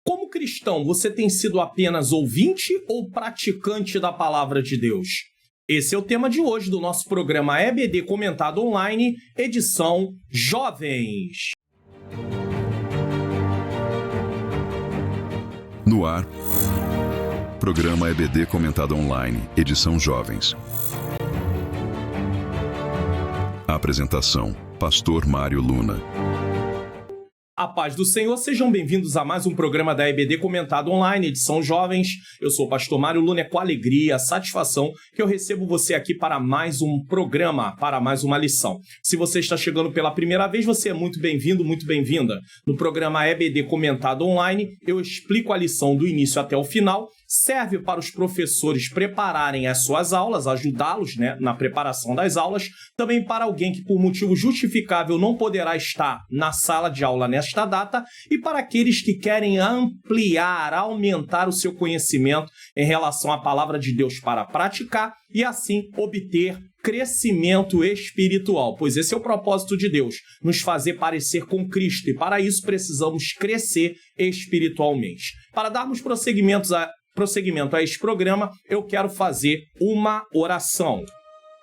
Como cristão, você tem sido apenas ouvinte ou praticante da palavra de Deus? Esse é o tema de hoje do nosso programa EBD Comentado Online, edição Jovens. No ar, programa EBD Comentado Online, edição Jovens. Apresentação, Pastor Mário Luna. A paz do Senhor, sejam bem-vindos a mais um programa da EBD Comentado Online, edição Jovens. Eu sou o pastor Mário Luna, é com alegria, satisfação que eu recebo você aqui para mais um programa, para mais uma lição. Se você está chegando pela primeira vez, você é muito bem-vindo, muito bem-vinda. No programa EBD Comentado Online, eu explico a lição do início até o final, serve para os professores prepararem as suas aulas, ajudá-los, na preparação das aulas, também para alguém que por motivo justificável não poderá estar na sala de aula nesta data e para aqueles que querem ampliar, aumentar o seu conhecimento em relação à palavra de Deus para praticar e assim obter crescimento espiritual, pois esse é o propósito de Deus, nos fazer parecer com Cristo e para isso precisamos crescer espiritualmente. Para darmos prosseguimento a este programa, eu quero fazer uma oração.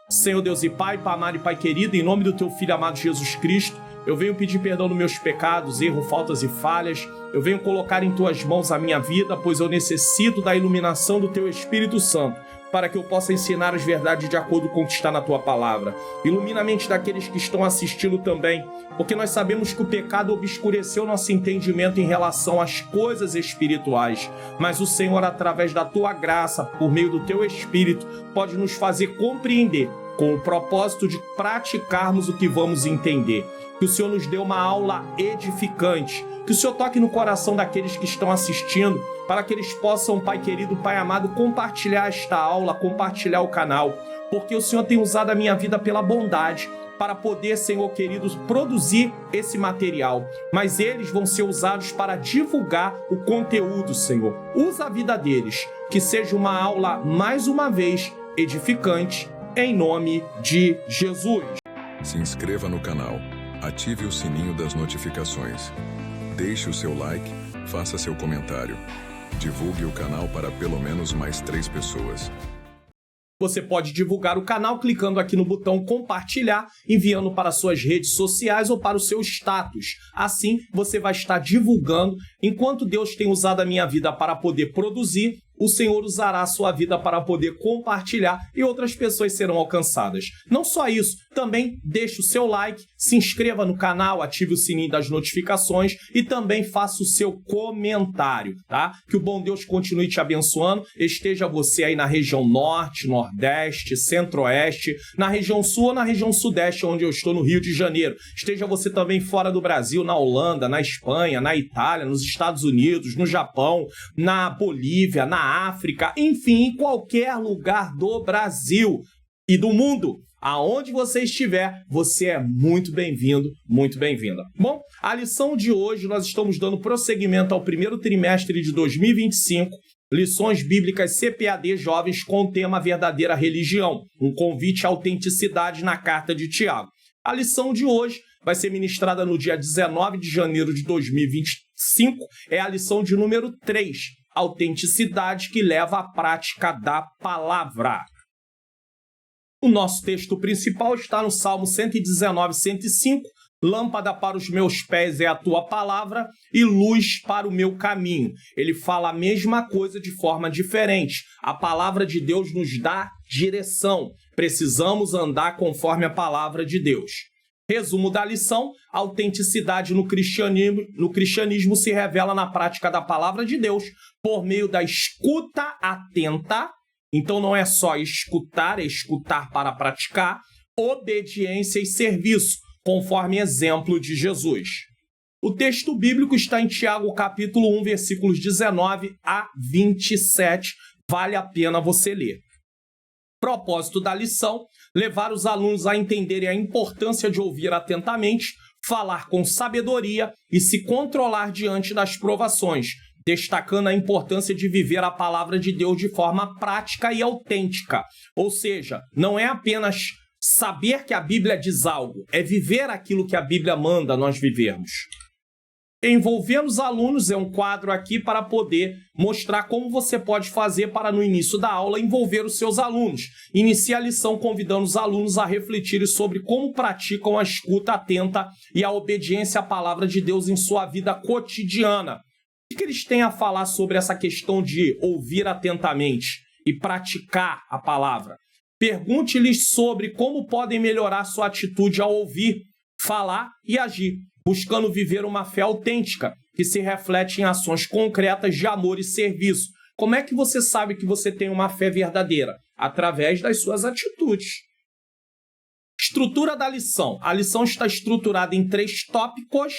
Senhor Deus e Pai, Pai amado e Pai querido, em nome do Teu Filho amado Jesus Cristo, eu venho pedir perdão dos meus pecados, erros, faltas e falhas. Eu venho colocar em Tuas mãos a minha vida, pois eu necessito da iluminação do Teu Espírito Santo, para que eu possa ensinar as verdades de acordo com o que está na Tua palavra. Ilumina a mente daqueles que estão assistindo também, porque nós sabemos que o pecado obscureceu nosso entendimento em relação às coisas espirituais. Mas o Senhor, através da Tua graça, por meio do Teu Espírito, pode nos fazer compreender com o propósito de praticarmos o que vamos entender. Que o Senhor nos dê uma aula edificante, que o Senhor toque no coração daqueles que estão assistindo, para que eles possam, Pai querido, Pai amado, compartilhar esta aula, compartilhar o canal, porque o Senhor tem usado a minha vida pela bondade, para poder, Senhor querido, produzir esse material, mas eles vão ser usados para divulgar o conteúdo, Senhor. Usa a vida deles, que seja uma aula, mais uma vez, edificante, em nome de Jesus. Se inscreva no canal, ative o sininho das notificações, deixe o seu like, faça seu comentário, divulgue o canal para pelo menos mais 3 pessoas. Você pode divulgar o canal clicando aqui no botão compartilhar, enviando para suas redes sociais ou para o seu status. Assim, você vai estar divulgando. Enquanto Deus tem usado a minha vida para poder produzir, o Senhor usará a sua vida para poder compartilhar e outras pessoas serão alcançadas. Não só isso, também deixe o seu like, se inscreva no canal, ative o sininho das notificações e também faça o seu comentário, tá? Que o bom Deus continue te abençoando, esteja você aí na região norte, nordeste, centro-oeste, na região sul ou na região sudeste, onde eu estou no Rio de Janeiro. Esteja você também fora do Brasil, na Holanda, na Espanha, na Itália, nos Estados Unidos, no Japão, na Bolívia, na África, enfim, em qualquer lugar do Brasil e do mundo. Aonde você estiver, você é muito bem-vindo, muito bem-vinda. Bom, a lição de hoje nós estamos dando prosseguimento ao primeiro trimestre de 2025, lições bíblicas CPAD Jovens com o tema Verdadeira Religião, um convite à autenticidade na carta de Tiago. A lição de hoje vai ser ministrada no dia 19 de janeiro de 2025, é a lição de número 3, autenticidade que leva à prática da palavra. O nosso texto principal está no Salmo 119, 105. Lâmpada para os meus pés é a tua palavra e luz para o meu caminho. Ele fala a mesma coisa de forma diferente. A palavra de Deus nos dá direção. Precisamos andar conforme a palavra de Deus. Resumo da lição: a autenticidade no cristianismo se revela na prática da palavra de Deus por meio da escuta atenta. Então não é só escutar, é escutar para praticar, obediência e serviço, conforme exemplo de Jesus. O texto bíblico está em Tiago, capítulo 1, versículos 19 a 27. Vale a pena você ler. Propósito da lição: levar os alunos a entenderem a importância de ouvir atentamente, falar com sabedoria e se controlar diante das provações, destacando a importância de viver a palavra de Deus de forma prática e autêntica. Ou seja, não é apenas saber que a Bíblia diz algo, é viver aquilo que a Bíblia manda nós vivermos. Envolvendo os alunos é um quadro aqui para poder mostrar como você pode fazer para, no início da aula, envolver os seus alunos. Inicia a lição convidando os alunos a refletirem sobre como praticam a escuta atenta e a obediência à palavra de Deus em sua vida cotidiana. O que eles têm a falar sobre essa questão de ouvir atentamente e praticar a palavra? Pergunte-lhes sobre como podem melhorar sua atitude ao ouvir, falar e agir, buscando viver uma fé autêntica, que se reflete em ações concretas de amor e serviço. Como é que você sabe que você tem uma fé verdadeira? Através das suas atitudes. Estrutura da lição. A lição está estruturada em 3 tópicos.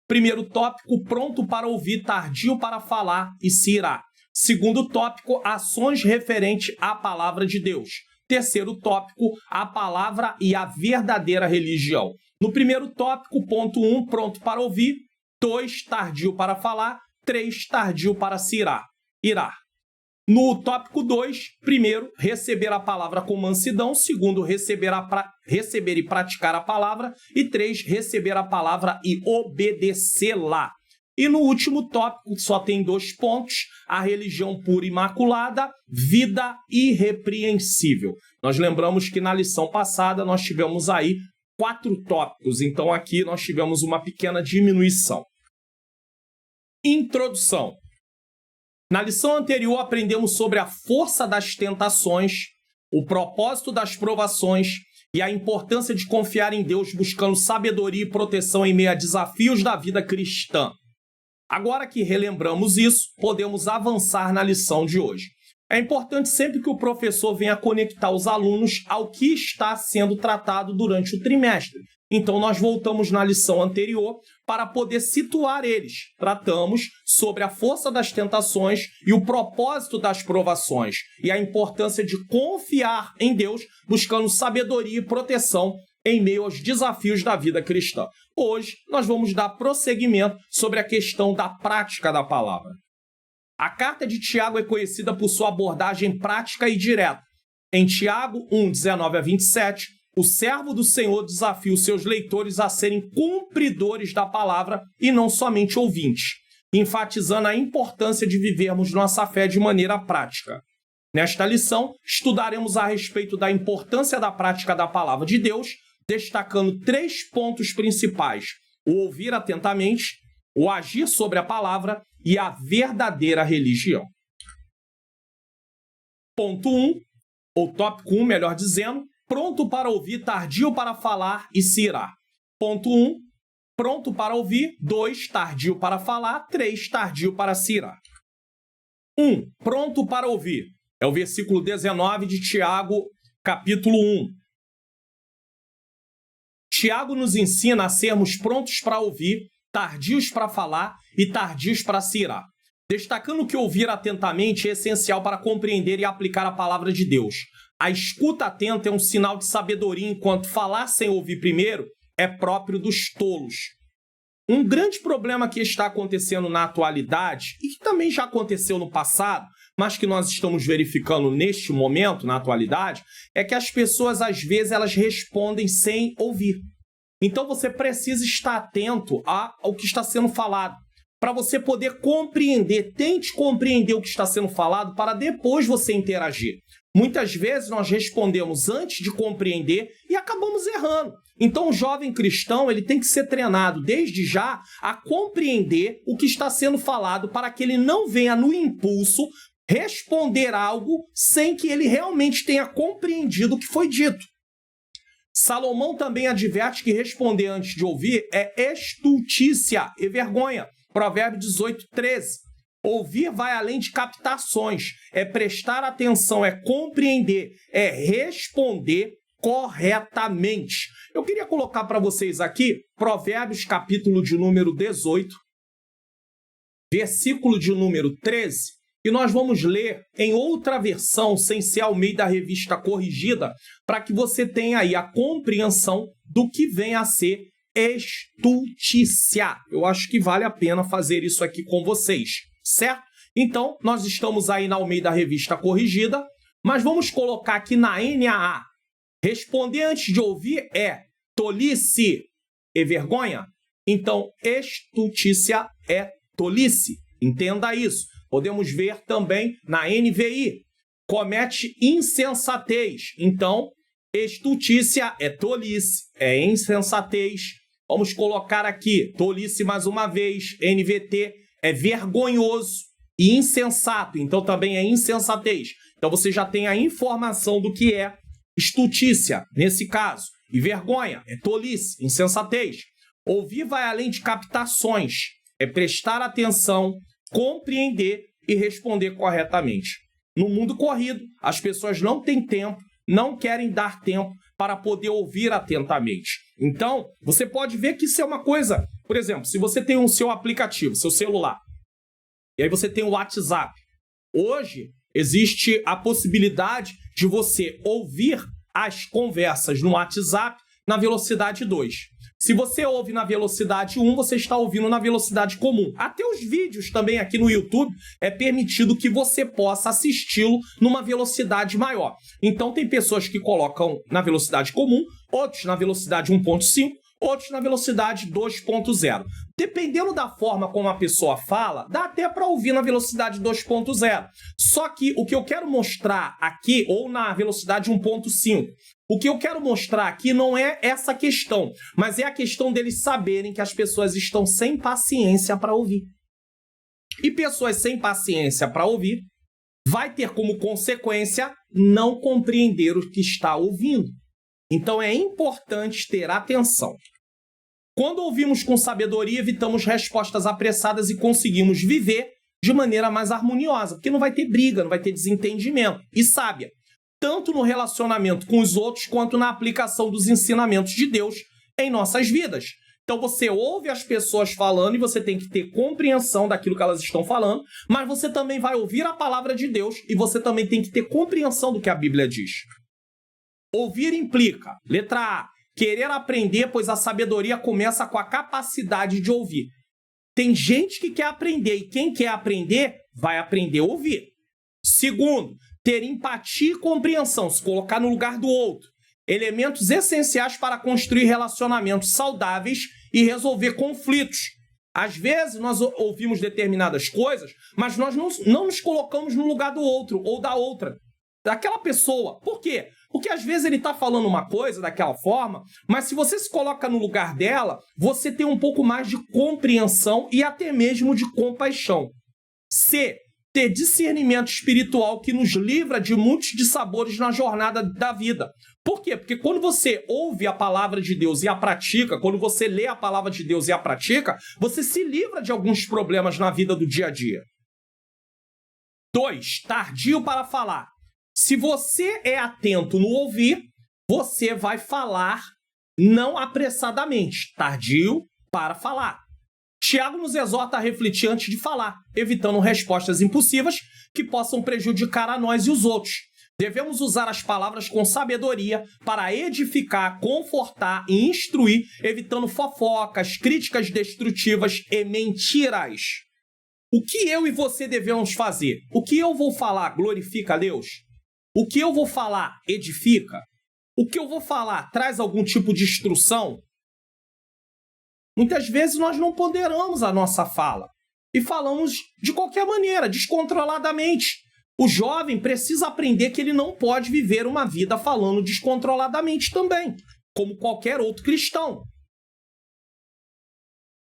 Primeiro tópico, pronto para ouvir, tardio para falar e se irá. Segundo tópico, ações referentes à palavra de Deus. Terceiro tópico, a palavra e a verdadeira religião. No primeiro tópico, ponto 1, pronto para ouvir. 2, tardio para falar. 3, tardio para se irá. No tópico 2, primeiro, receber a palavra com mansidão. Segundo, receber e praticar a palavra. E 3, receber a palavra e obedecê-la. E no último tópico, só tem 2 pontos, a religião pura e imaculada, vida irrepreensível. Nós lembramos que na lição passada nós tivemos aí 4 tópicos, então aqui nós tivemos uma pequena diminuição. Introdução. Na lição anterior aprendemos sobre a força das tentações, o propósito das provações e a importância de confiar em Deus buscando sabedoria e proteção em meio a desafios da vida cristã. Agora que relembramos isso, podemos avançar na lição de hoje. É importante sempre que o professor venha conectar os alunos ao que está sendo tratado durante o trimestre. Então, nós voltamos na lição anterior para poder situar eles. Tratamos sobre a força das tentações e o propósito das provações e a importância de confiar em Deus, buscando sabedoria e proteção em meio aos desafios da vida cristã. Hoje, nós vamos dar prosseguimento sobre a questão da prática da palavra. A carta de Tiago é conhecida por sua abordagem prática e direta. Em Tiago 1, 19 a 27, o servo do Senhor desafia os seus leitores a serem cumpridores da palavra e não somente ouvintes, enfatizando a importância de vivermos nossa fé de maneira prática. Nesta lição, estudaremos a respeito da importância da prática da palavra de Deus, destacando 3 pontos principais: o ouvir atentamente, o agir sobre a palavra e a verdadeira religião. Ponto 1, ou tópico 1, melhor dizendo, pronto para ouvir, tardio para falar e se irá. Ponto 1, pronto para ouvir. 2, tardio para falar. 3, tardio para se irá. 1, pronto para ouvir. É o versículo 19 de Tiago, capítulo 1. Tiago nos ensina a sermos prontos para ouvir, tardios para falar e tardios para se irar. Destacando que ouvir atentamente é essencial para compreender e aplicar a palavra de Deus. A escuta atenta é um sinal de sabedoria, enquanto falar sem ouvir primeiro é próprio dos tolos. Um grande problema que está acontecendo na atualidade, e que também já aconteceu no passado, mas que nós estamos verificando neste momento, na atualidade, é que as pessoas, às vezes, elas respondem sem ouvir. Então, você precisa estar atento ao que está sendo falado, para você poder compreender, tente compreender o que está sendo falado, para depois você interagir. Muitas vezes, nós respondemos antes de compreender e acabamos errando. Então, o jovem cristão ele tem que ser treinado, desde já, a compreender o que está sendo falado, para que ele não venha no impulso responder algo sem que ele realmente tenha compreendido o que foi dito. Salomão também adverte que responder antes de ouvir é estultícia e vergonha. Provérbio 18, 13. Ouvir vai além de captações, é prestar atenção, é compreender, é responder corretamente. Eu queria colocar para vocês aqui Provérbios, capítulo de número 18, versículo de número 13, e nós vamos ler em outra versão, sem ser Almeida Revista Corrigida, para que você tenha aí a compreensão do que vem a ser estultícia. Eu acho que vale a pena fazer isso aqui com vocês, certo? Então, nós estamos aí na Almeida Revista Corrigida, mas vamos colocar aqui na NAA. Responder antes de ouvir é tolice e vergonha. Então, estutícia é tolice. Entenda isso. Podemos ver também na NVI. Comete insensatez. Então, estutícia é tolice, é insensatez. Vamos colocar aqui, tolice mais uma vez, NVT é vergonhoso e insensato. Então, também é insensatez. Então, você já tem a informação do que é estutícia, nesse caso. E vergonha é tolice, insensatez. Ouvir vai além de captações. É prestar atenção, compreender e responder corretamente. No mundo corrido, as pessoas não têm tempo, não querem dar tempo para poder ouvir atentamente. Então, você pode ver que isso é uma coisa... Por exemplo, se você tem o seu aplicativo, seu celular, e aí você tem o WhatsApp. Hoje, existe a possibilidade de você ouvir as conversas no WhatsApp na velocidade 2. Se você ouve na velocidade 1, você está ouvindo na velocidade comum. Até os vídeos também aqui no YouTube é permitido que você possa assisti-lo numa velocidade maior. Então tem pessoas que colocam na velocidade comum, outros na velocidade 1.5, outros na velocidade 2.0. Dependendo da forma como a pessoa fala, dá até para ouvir na velocidade 2.0. Só que o que eu quero mostrar aqui, ou na velocidade 1.5, o que eu quero mostrar aqui não é essa questão, mas é a questão deles saberem que as pessoas estão sem paciência para ouvir. E pessoas sem paciência para ouvir vai ter como consequência não compreender o que está ouvindo. Então é importante ter atenção. Quando ouvimos com sabedoria, evitamos respostas apressadas e conseguimos viver de maneira mais harmoniosa, porque não vai ter briga, não vai ter desentendimento. E sábia, tanto no relacionamento com os outros, quanto na aplicação dos ensinamentos de Deus em nossas vidas. Então você ouve as pessoas falando e você tem que ter compreensão daquilo que elas estão falando, mas você também vai ouvir a palavra de Deus e você também tem que ter compreensão do que a Bíblia diz. Ouvir implica, letra A, querer aprender, pois a sabedoria começa com a capacidade de ouvir. Tem gente que quer aprender e quem quer aprender vai aprender a ouvir. Segundo, ter empatia e compreensão, se colocar no lugar do outro. Elementos essenciais para construir relacionamentos saudáveis e resolver conflitos. Às vezes nós ouvimos determinadas coisas, mas nós não nos colocamos no lugar do outro ou da outra, daquela pessoa. Por quê? Porque às vezes ele está falando uma coisa daquela forma, mas se você se coloca no lugar dela, você tem um pouco mais de compreensão e até mesmo de compaixão. C. Ter discernimento espiritual que nos livra de muitos dissabores na jornada da vida. Por quê? Porque quando você ouve a palavra de Deus e a pratica, quando você lê a palavra de Deus e a pratica, você se livra de alguns problemas na vida do dia a dia. 2. Tardio para falar. Se você é atento no ouvir, você vai falar não apressadamente. Tardio para falar. Tiago nos exorta a refletir antes de falar, evitando respostas impulsivas que possam prejudicar a nós e os outros. Devemos usar as palavras com sabedoria para edificar, confortar e instruir, evitando fofocas, críticas destrutivas e mentiras. O que eu e você devemos fazer? O que eu vou falar glorifica a Deus? O que eu vou falar edifica? O que eu vou falar traz algum tipo de instrução? Muitas vezes nós não ponderamos a nossa fala e falamos de qualquer maneira, descontroladamente. O jovem precisa aprender que ele não pode viver uma vida falando descontroladamente também, como qualquer outro cristão.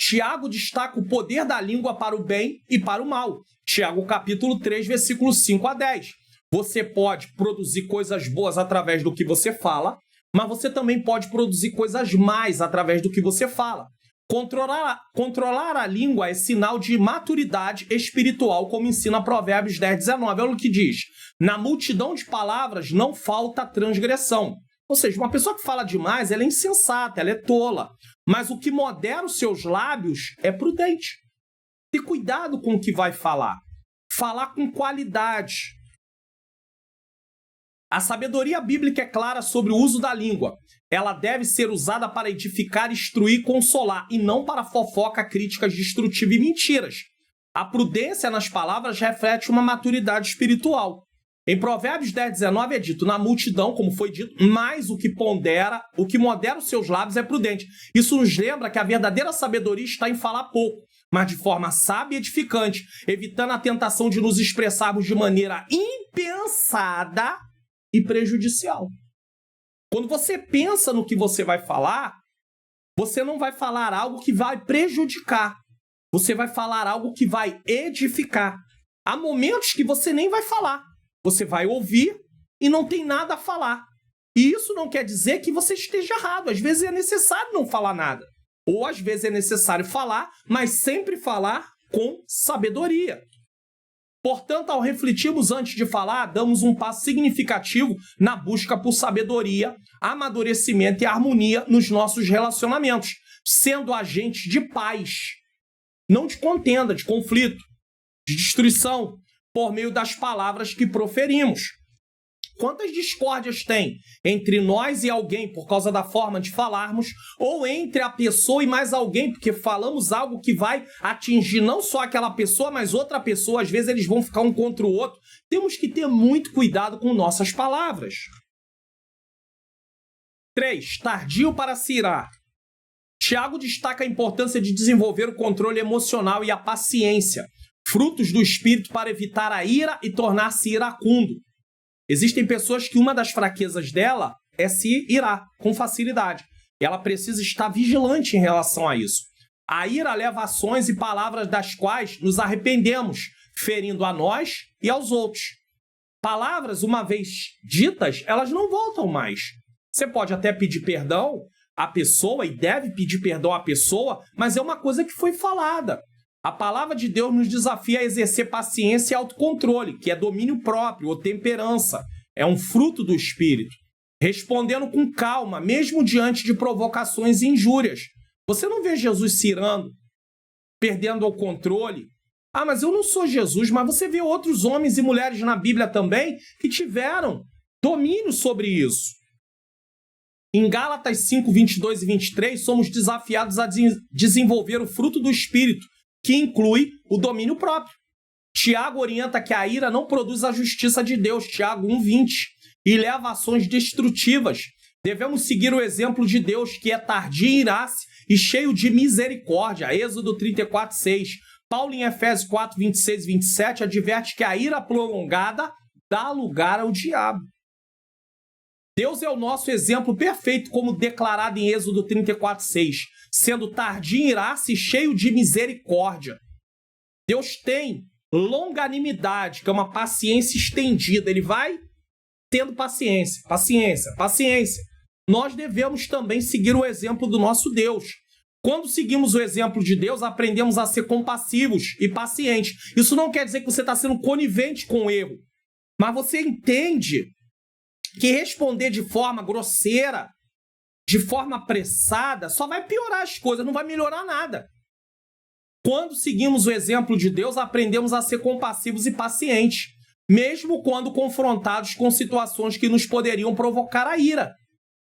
Tiago destaca o poder da língua para o bem e para o mal. Tiago capítulo 3, versículos 5 a 10. Você pode produzir coisas boas através do que você fala, mas você também pode produzir coisas más através do que você fala. Controlar a língua é sinal de maturidade espiritual, como ensina Provérbios 10, 19. Olha o que diz. Na multidão de palavras não falta transgressão. Ou seja, uma pessoa que fala demais, ela é insensata, ela é tola. Mas o que modera os seus lábios é prudente. Ter cuidado com o que vai falar. Falar com qualidade. A sabedoria bíblica é clara sobre o uso da língua. Ela deve ser usada para edificar, instruir e consolar, e não para fofoca, críticas destrutivas e mentiras. A prudência nas palavras reflete uma maturidade espiritual. Em Provérbios 10:19 é dito, na multidão, como foi dito, mais o que modera os seus lábios é prudente. Isso nos lembra que a verdadeira sabedoria está em falar pouco, mas de forma sábia e edificante, evitando a tentação de nos expressarmos de maneira impensada e prejudicial. Quando você pensa no que você vai falar, você não vai falar algo que vai prejudicar. Você vai falar algo que vai edificar. Há momentos que você nem vai falar. Você vai ouvir e não tem nada a falar. E isso não quer dizer que você esteja errado. Às vezes é necessário não falar nada. Ou às vezes é necessário falar, mas sempre falar com sabedoria. Portanto, ao refletirmos antes de falar, damos um passo significativo na busca por sabedoria, amadurecimento e harmonia nos nossos relacionamentos, sendo agentes de paz, não de contenda, de conflito, de destruição, por meio das palavras que proferimos. Quantas discórdias tem entre nós e alguém por causa da forma de falarmos, ou entre a pessoa e mais alguém, porque falamos algo que vai atingir não só aquela pessoa, mas outra pessoa, às vezes eles vão ficar um contra o outro. Temos que ter muito cuidado com nossas palavras. 3. Tardio para se irar. Tiago destaca a importância de desenvolver o controle emocional e a paciência, frutos do espírito para evitar a ira e tornar-se iracundo. Existem pessoas que uma das fraquezas dela é se irar com facilidade. Ela precisa estar vigilante em relação a isso. A ira leva ações e palavras das quais nos arrependemos, ferindo a nós e aos outros. Palavras, uma vez ditas, elas não voltam mais. Você pode até pedir perdão à pessoa e deve pedir perdão à pessoa, mas é uma coisa que foi falada. A palavra de Deus nos desafia a exercer paciência e autocontrole, que é domínio próprio ou temperança. É um fruto do Espírito. Respondendo com calma, mesmo diante de provocações e injúrias. Você não vê Jesus se irando, perdendo o controle. Ah, mas eu não sou Jesus, mas você vê outros homens e mulheres na Bíblia também que tiveram domínio sobre isso. Em Gálatas 5, 22 e 23, somos desafiados a desenvolver o fruto do Espírito, que inclui o domínio próprio. Tiago orienta que a ira não produz a justiça de Deus, Tiago 1,20, e leva a ações destrutivas. Devemos seguir o exemplo de Deus, que é tardio em irar-se e cheio de misericórdia, Êxodo 34,6. Paulo, em Efésios 4, 26 e 27, adverte que a ira prolongada dá lugar ao diabo. Deus é o nosso exemplo perfeito, como declarado em Êxodo 34,6, sendo tardio em irar-se e cheio de misericórdia. Deus tem longanimidade, que é uma paciência estendida. Ele vai tendo paciência, paciência, paciência. Nós devemos também seguir o exemplo do nosso Deus. Quando seguimos o exemplo de Deus, aprendemos a ser compassivos e pacientes. Isso não quer dizer que você está sendo conivente com o erro, mas você entende que responder de forma grosseira, de forma apressada, só vai piorar as coisas, não vai melhorar nada. Quando seguimos o exemplo de Deus, aprendemos a ser compassivos e pacientes, mesmo quando confrontados com situações que nos poderiam provocar a ira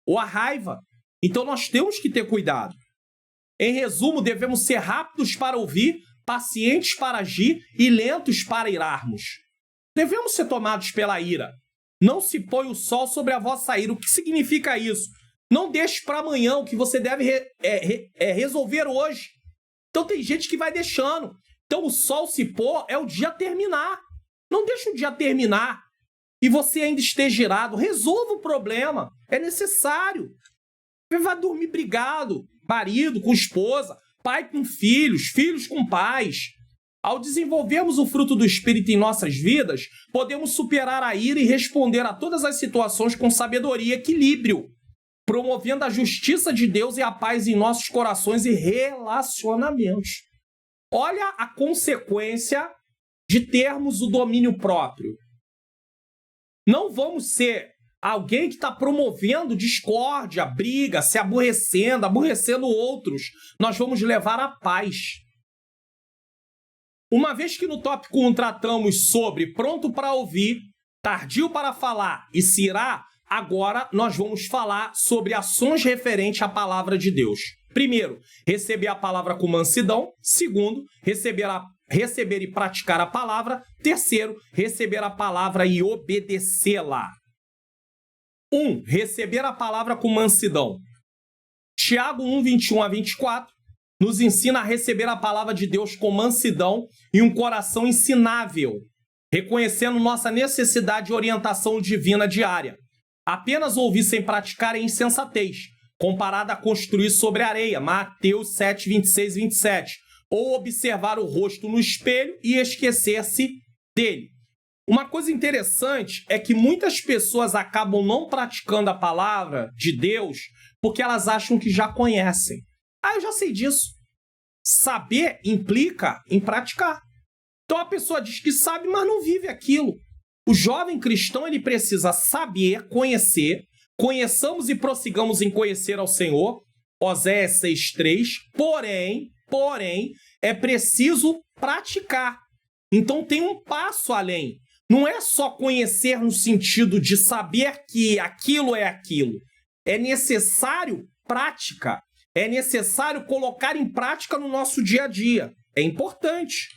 ou a raiva. Então nós temos que ter cuidado. Em resumo, devemos ser rápidos para ouvir, pacientes para agir e lentos para irarmos. Devemos ser tomados pela ira. Não se põe o sol sobre a vossa ira. O que significa isso? Não deixe para amanhã o que você deve resolver hoje. Então tem gente que vai deixando. Então o sol se pôr é o dia terminar. Não deixe o dia terminar e você ainda esteja irado. Resolva o problema. É necessário. Você vai dormir brigado. Marido com esposa, pai com filhos, filhos com pais. Ao desenvolvermos o fruto do Espírito em nossas vidas, podemos superar a ira e responder a todas as situações com sabedoria e equilíbrio, promovendo a justiça de Deus e a paz em nossos corações e relacionamentos. Olha a consequência de termos o domínio próprio. Não vamos ser alguém que está promovendo discórdia, briga, se aborrecendo outros. Nós vamos levar a paz. Uma vez que no tópico 1 tratamos sobre pronto para ouvir, tardio para falar e se irar, agora nós vamos falar sobre ações referentes à palavra de Deus. Primeiro, receber a palavra com mansidão. Segundo, receber a receber e praticar a palavra. Terceiro, receber a palavra e obedecê-la. 1. Receber a palavra com mansidão. Tiago 1, 21 a 24 nos ensina a receber a palavra de Deus com mansidão e um coração ensinável, reconhecendo nossa necessidade de orientação divina diária. Apenas ouvir sem praticar é insensatez, comparada a construir sobre a areia, Mateus 7, 26 e 27, ou observar o rosto no espelho e esquecer-se dele. Uma coisa interessante é que muitas pessoas acabam não praticando a palavra de Deus porque elas acham que já conhecem. Eu já sei disso. Saber implica em praticar. Então a pessoa diz que sabe, mas não vive aquilo. O jovem cristão ele precisa saber, conhecer, conheçamos e prossigamos em conhecer ao Senhor, Oséias 6,3, porém, é preciso praticar. Então tem um passo além. Não é só conhecer no sentido de saber que aquilo é aquilo. É necessário prática. É necessário colocar em prática no nosso dia a dia. É importante.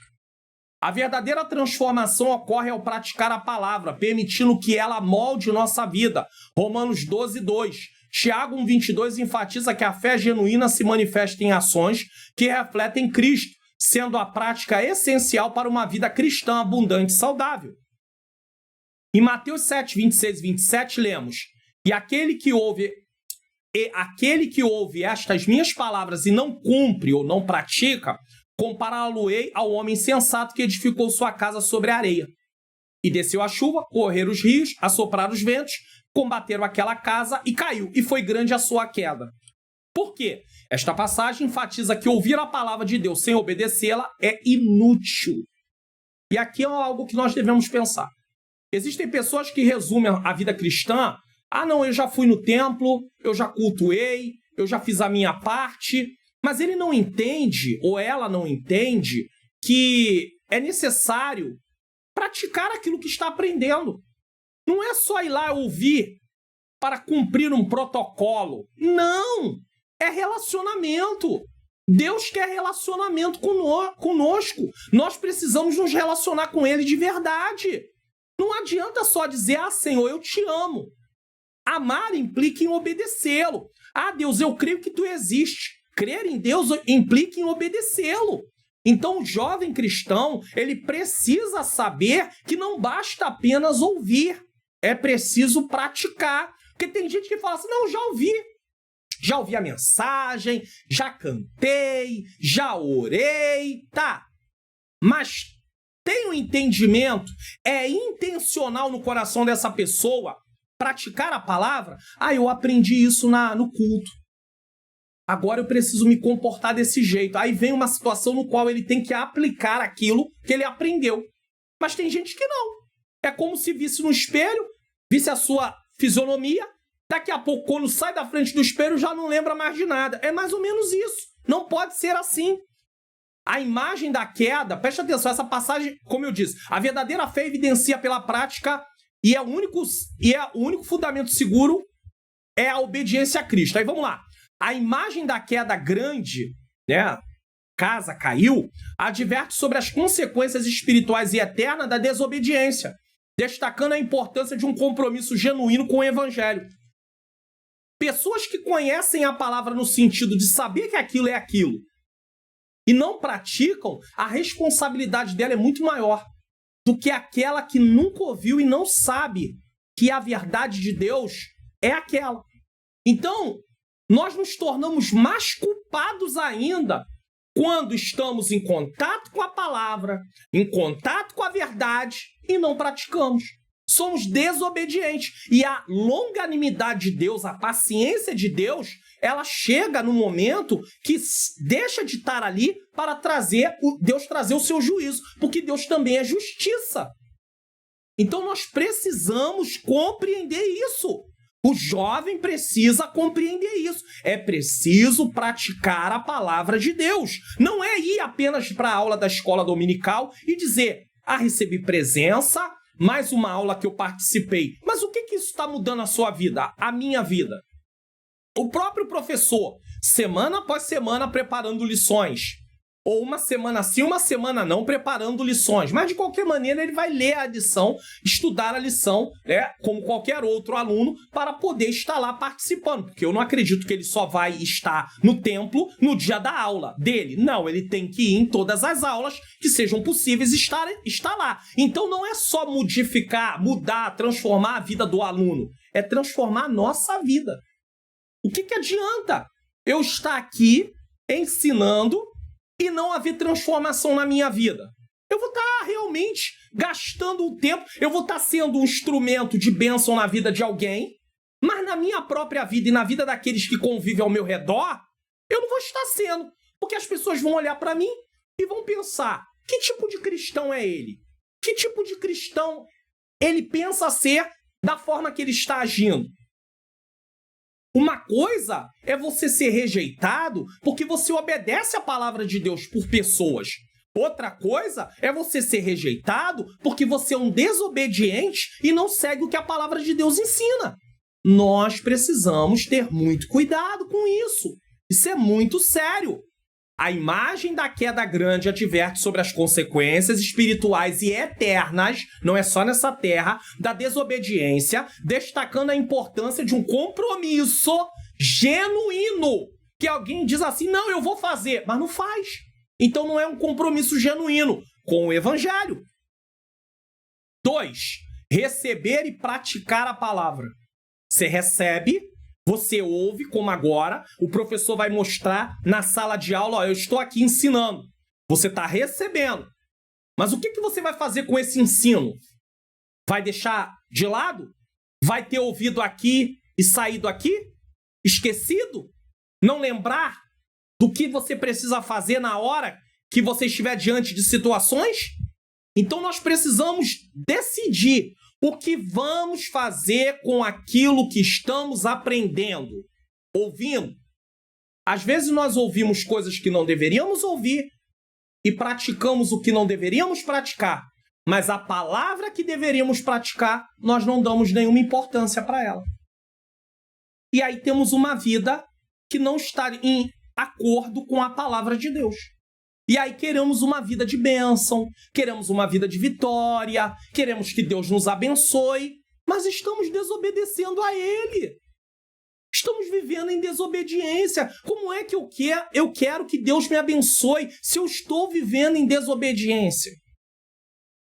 A verdadeira transformação ocorre ao praticar a palavra, permitindo que ela molde nossa vida. Romanos 12, 2. Tiago 1, 22 enfatiza que a fé genuína se manifesta em ações que refletem Cristo, sendo a prática essencial para uma vida cristã abundante e saudável. Em Mateus 7, 26 e 27, lemos: E aquele que ouve estas minhas palavras e não cumpre ou não pratica, compará-lo-ei ao homem sensato que edificou sua casa sobre a areia. E desceu a chuva, correram os rios, assopraram os ventos, combateram aquela casa e caiu, e foi grande a sua queda. Por quê? Esta passagem enfatiza que ouvir a palavra de Deus sem obedecê-la é inútil. E aqui é algo que nós devemos pensar. Existem pessoas que resumem a vida cristã: não, eu já fui no templo, eu já cultuei, eu já fiz a minha parte. Mas ele não entende, ou ela não entende, que é necessário praticar aquilo que está aprendendo. Não é só ir lá ouvir para cumprir um protocolo. Não! É relacionamento. Deus quer relacionamento conosco. Nós precisamos nos relacionar com Ele de verdade. Não adianta só dizer: Senhor, eu te amo. Amar implica em obedecê-lo. Deus, eu creio que tu existe. Crer em Deus implica em obedecê-lo. Então, o jovem cristão, ele precisa saber que não basta apenas ouvir. É preciso praticar. Porque tem gente que fala assim: não, já ouvi. Já ouvi a mensagem, já cantei, já orei, tá. Mas tem um entendimento, é intencional no coração dessa pessoa praticar a palavra? Eu aprendi isso no culto. Agora eu preciso me comportar desse jeito. Aí vem uma situação no qual ele tem que aplicar aquilo que ele aprendeu. Mas tem gente que não. É como se visse no espelho, visse a sua fisionomia, daqui a pouco, quando sai da frente do espelho, já não lembra mais de nada. É mais ou menos isso. Não pode ser assim. A imagem da queda, preste atenção, essa passagem, como eu disse, a verdadeira fé evidencia pela prática e o único fundamento seguro é a obediência a Cristo. Aí vamos lá. A imagem da queda grande, casa caiu, adverte sobre as consequências espirituais e eternas da desobediência, destacando a importância de um compromisso genuíno com o Evangelho. Pessoas que conhecem a palavra no sentido de saber que aquilo é aquilo e não praticam, a responsabilidade dela é muito maior do que aquela que nunca ouviu e não sabe que a verdade de Deus é aquela. Então, nós nos tornamos mais culpados ainda quando estamos em contato com a palavra, em contato com a verdade e não praticamos. Somos desobedientes. E a longanimidade de Deus, a paciência de Deus, ela chega no momento que deixa de estar ali para Deus trazer o seu juízo, porque Deus também é justiça. Então nós precisamos compreender isso. O jovem precisa compreender isso. É preciso praticar a palavra de Deus. Não é ir apenas para a aula da escola dominical e dizer: recebi presença, mais uma aula que eu participei. Mas o que isso está mudando a sua vida, a minha vida? O próprio professor, semana após semana, preparando lições. ou uma semana sim, uma semana não, preparando lições. Mas, de qualquer maneira, ele vai ler a lição, estudar a lição, né, como qualquer outro aluno, para poder estar lá participando. Porque eu não acredito que ele só vai estar no templo no dia da aula dele. Não, ele tem que ir em todas as aulas que sejam possíveis estar lá. Então, não é só modificar, mudar, transformar a vida do aluno. É transformar a nossa vida. O que adianta eu estar aqui ensinando e não haver transformação na minha vida? Eu vou estar realmente gastando o tempo, eu vou estar sendo um instrumento de bênção na vida de alguém, mas na minha própria vida e na vida daqueles que convivem ao meu redor, eu não vou estar sendo, porque as pessoas vão olhar para mim e vão pensar, que tipo de cristão é ele? Que tipo de cristão ele pensa ser da forma que ele está agindo? Uma coisa é você ser rejeitado porque você obedece a palavra de Deus por pessoas. Outra coisa é você ser rejeitado porque você é um desobediente e não segue o que a palavra de Deus ensina. Nós precisamos ter muito cuidado com isso. Isso é muito sério. A imagem da queda grande adverte sobre as consequências espirituais e eternas, não é só nessa terra, da desobediência, destacando a importância de um compromisso genuíno. Que alguém diz assim, não, eu vou fazer, mas não faz. Então não é um compromisso genuíno com o evangelho. 2. Receber e praticar a palavra. Você recebe, você ouve, como agora, o professor vai mostrar na sala de aula, ó, eu estou aqui ensinando. Você está recebendo. Mas o que você vai fazer com esse ensino? Vai deixar de lado? Vai ter ouvido aqui e saído aqui? Esquecido? Não lembrar do que você precisa fazer na hora que você estiver diante de situações? Então nós precisamos decidir o que vamos fazer com aquilo que estamos aprendendo, ouvindo. Às vezes nós ouvimos coisas que não deveríamos ouvir e praticamos o que não deveríamos praticar, mas a palavra que deveríamos praticar, nós não damos nenhuma importância para ela. E aí temos uma vida que não está em acordo com a palavra de Deus. E aí queremos uma vida de bênção, queremos uma vida de vitória, queremos que Deus nos abençoe, mas estamos desobedecendo a Ele. Estamos vivendo em desobediência. Como é que eu quero que Deus me abençoe se eu estou vivendo em desobediência?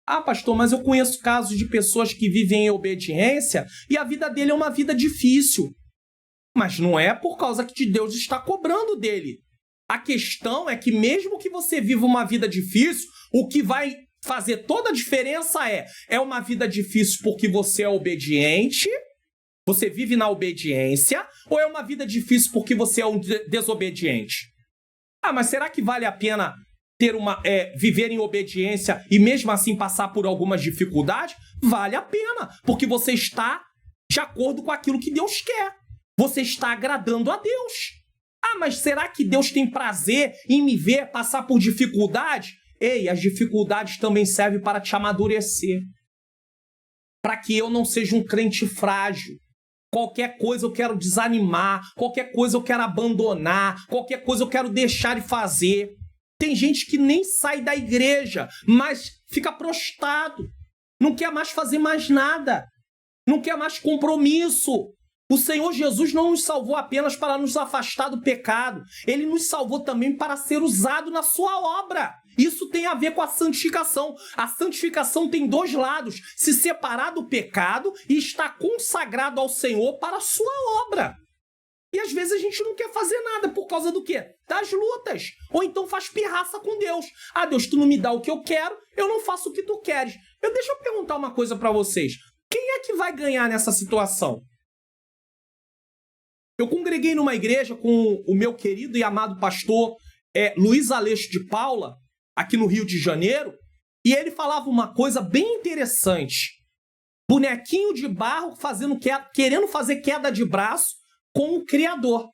Ah, pastor, mas eu conheço casos de pessoas que vivem em obediência e a vida dele é uma vida difícil. Mas não é por causa que Deus está cobrando dele. A questão é que mesmo que você viva uma vida difícil, o que vai fazer toda a diferença é uma vida difícil porque você é obediente, você vive na obediência, ou é uma vida difícil porque você é um desobediente? Ah, mas será que vale a pena viver em obediência e mesmo assim passar por algumas dificuldades? Vale a pena, porque você está de acordo com aquilo que Deus quer. Você está agradando a Deus. Ah, mas será que Deus tem prazer em me ver passar por dificuldade? Ei, as dificuldades também servem para te amadurecer. Para que eu não seja um crente frágil. Qualquer coisa eu quero desanimar, qualquer coisa eu quero abandonar, qualquer coisa eu quero deixar de fazer. Tem gente que nem sai da igreja, mas fica prostrado. Não quer mais fazer mais nada. Não quer mais compromisso. O Senhor Jesus não nos salvou apenas para nos afastar do pecado. Ele nos salvou também para ser usado na sua obra. Isso tem a ver com a santificação. A santificação tem dois lados. Se separar do pecado e estar consagrado ao Senhor para a sua obra. E às vezes a gente não quer fazer nada por causa do quê? Das lutas. Ou então faz pirraça com Deus. Ah, Deus, tu não me dá o que eu quero, eu não faço o que tu queres. Deixa eu perguntar uma coisa para vocês. Quem é que vai ganhar nessa situação? Eu congreguei numa igreja com o meu querido e amado pastor Luiz Aleixo de Paula, aqui no Rio de Janeiro, e ele falava uma coisa bem interessante. Bonequinho de barro querendo fazer queda de braço com o Criador.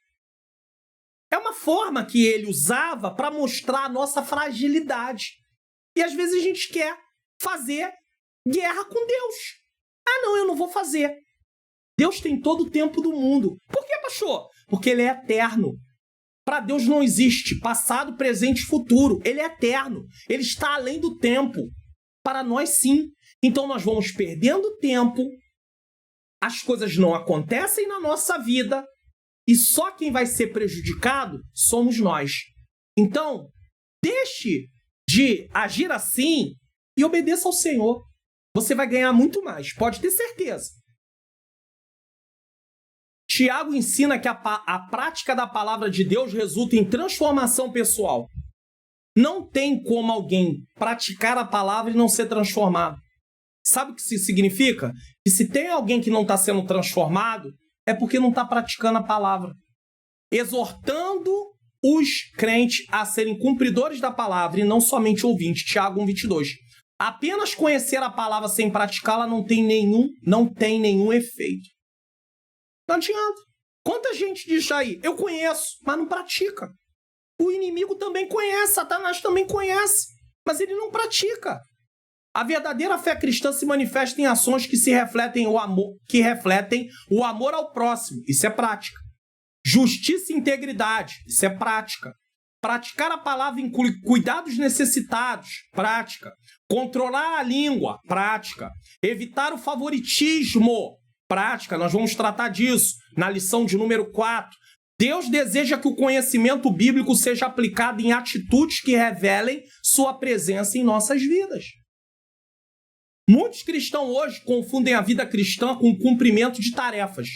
É uma forma que ele usava para mostrar a nossa fragilidade. E às vezes a gente quer fazer guerra com Deus. Ah, não, eu não vou fazer. Deus tem todo o tempo do mundo. Por que, pastor? Porque ele é eterno. Para Deus não existe passado, presente e futuro. Ele é eterno. Ele está além do tempo. Para nós, sim. Então, nós vamos perdendo tempo. As coisas não acontecem na nossa vida. E só quem vai ser prejudicado somos nós. Então, deixe de agir assim e obedeça ao Senhor. Você vai ganhar muito mais. Pode ter certeza. Tiago ensina que a prática da palavra de Deus resulta em transformação pessoal. Não tem como alguém praticar a palavra e não ser transformado. Sabe o que isso significa? Que se tem alguém que não está sendo transformado, é porque não está praticando a palavra. Exortando os crentes a serem cumpridores da palavra e não somente ouvintes. Tiago 1:22. Apenas conhecer a palavra sem praticá-la não tem nenhum efeito. Não adianta. Quanta gente diz aí, eu conheço, mas não pratica. O inimigo também conhece, Satanás também conhece, mas ele não pratica. A verdadeira fé cristã se manifesta em ações que refletem o amor ao próximo. Isso é prática. Justiça e integridade. Isso é prática. Praticar a palavra inclui cuidar dos necessitados. Prática. Controlar a língua. Prática. Evitar o favoritismo. Prática, nós vamos tratar disso na lição de número 4. Deus deseja que o conhecimento bíblico seja aplicado em atitudes que revelem sua presença em nossas vidas. Muitos cristãos hoje confundem a vida cristã com o cumprimento de tarefas,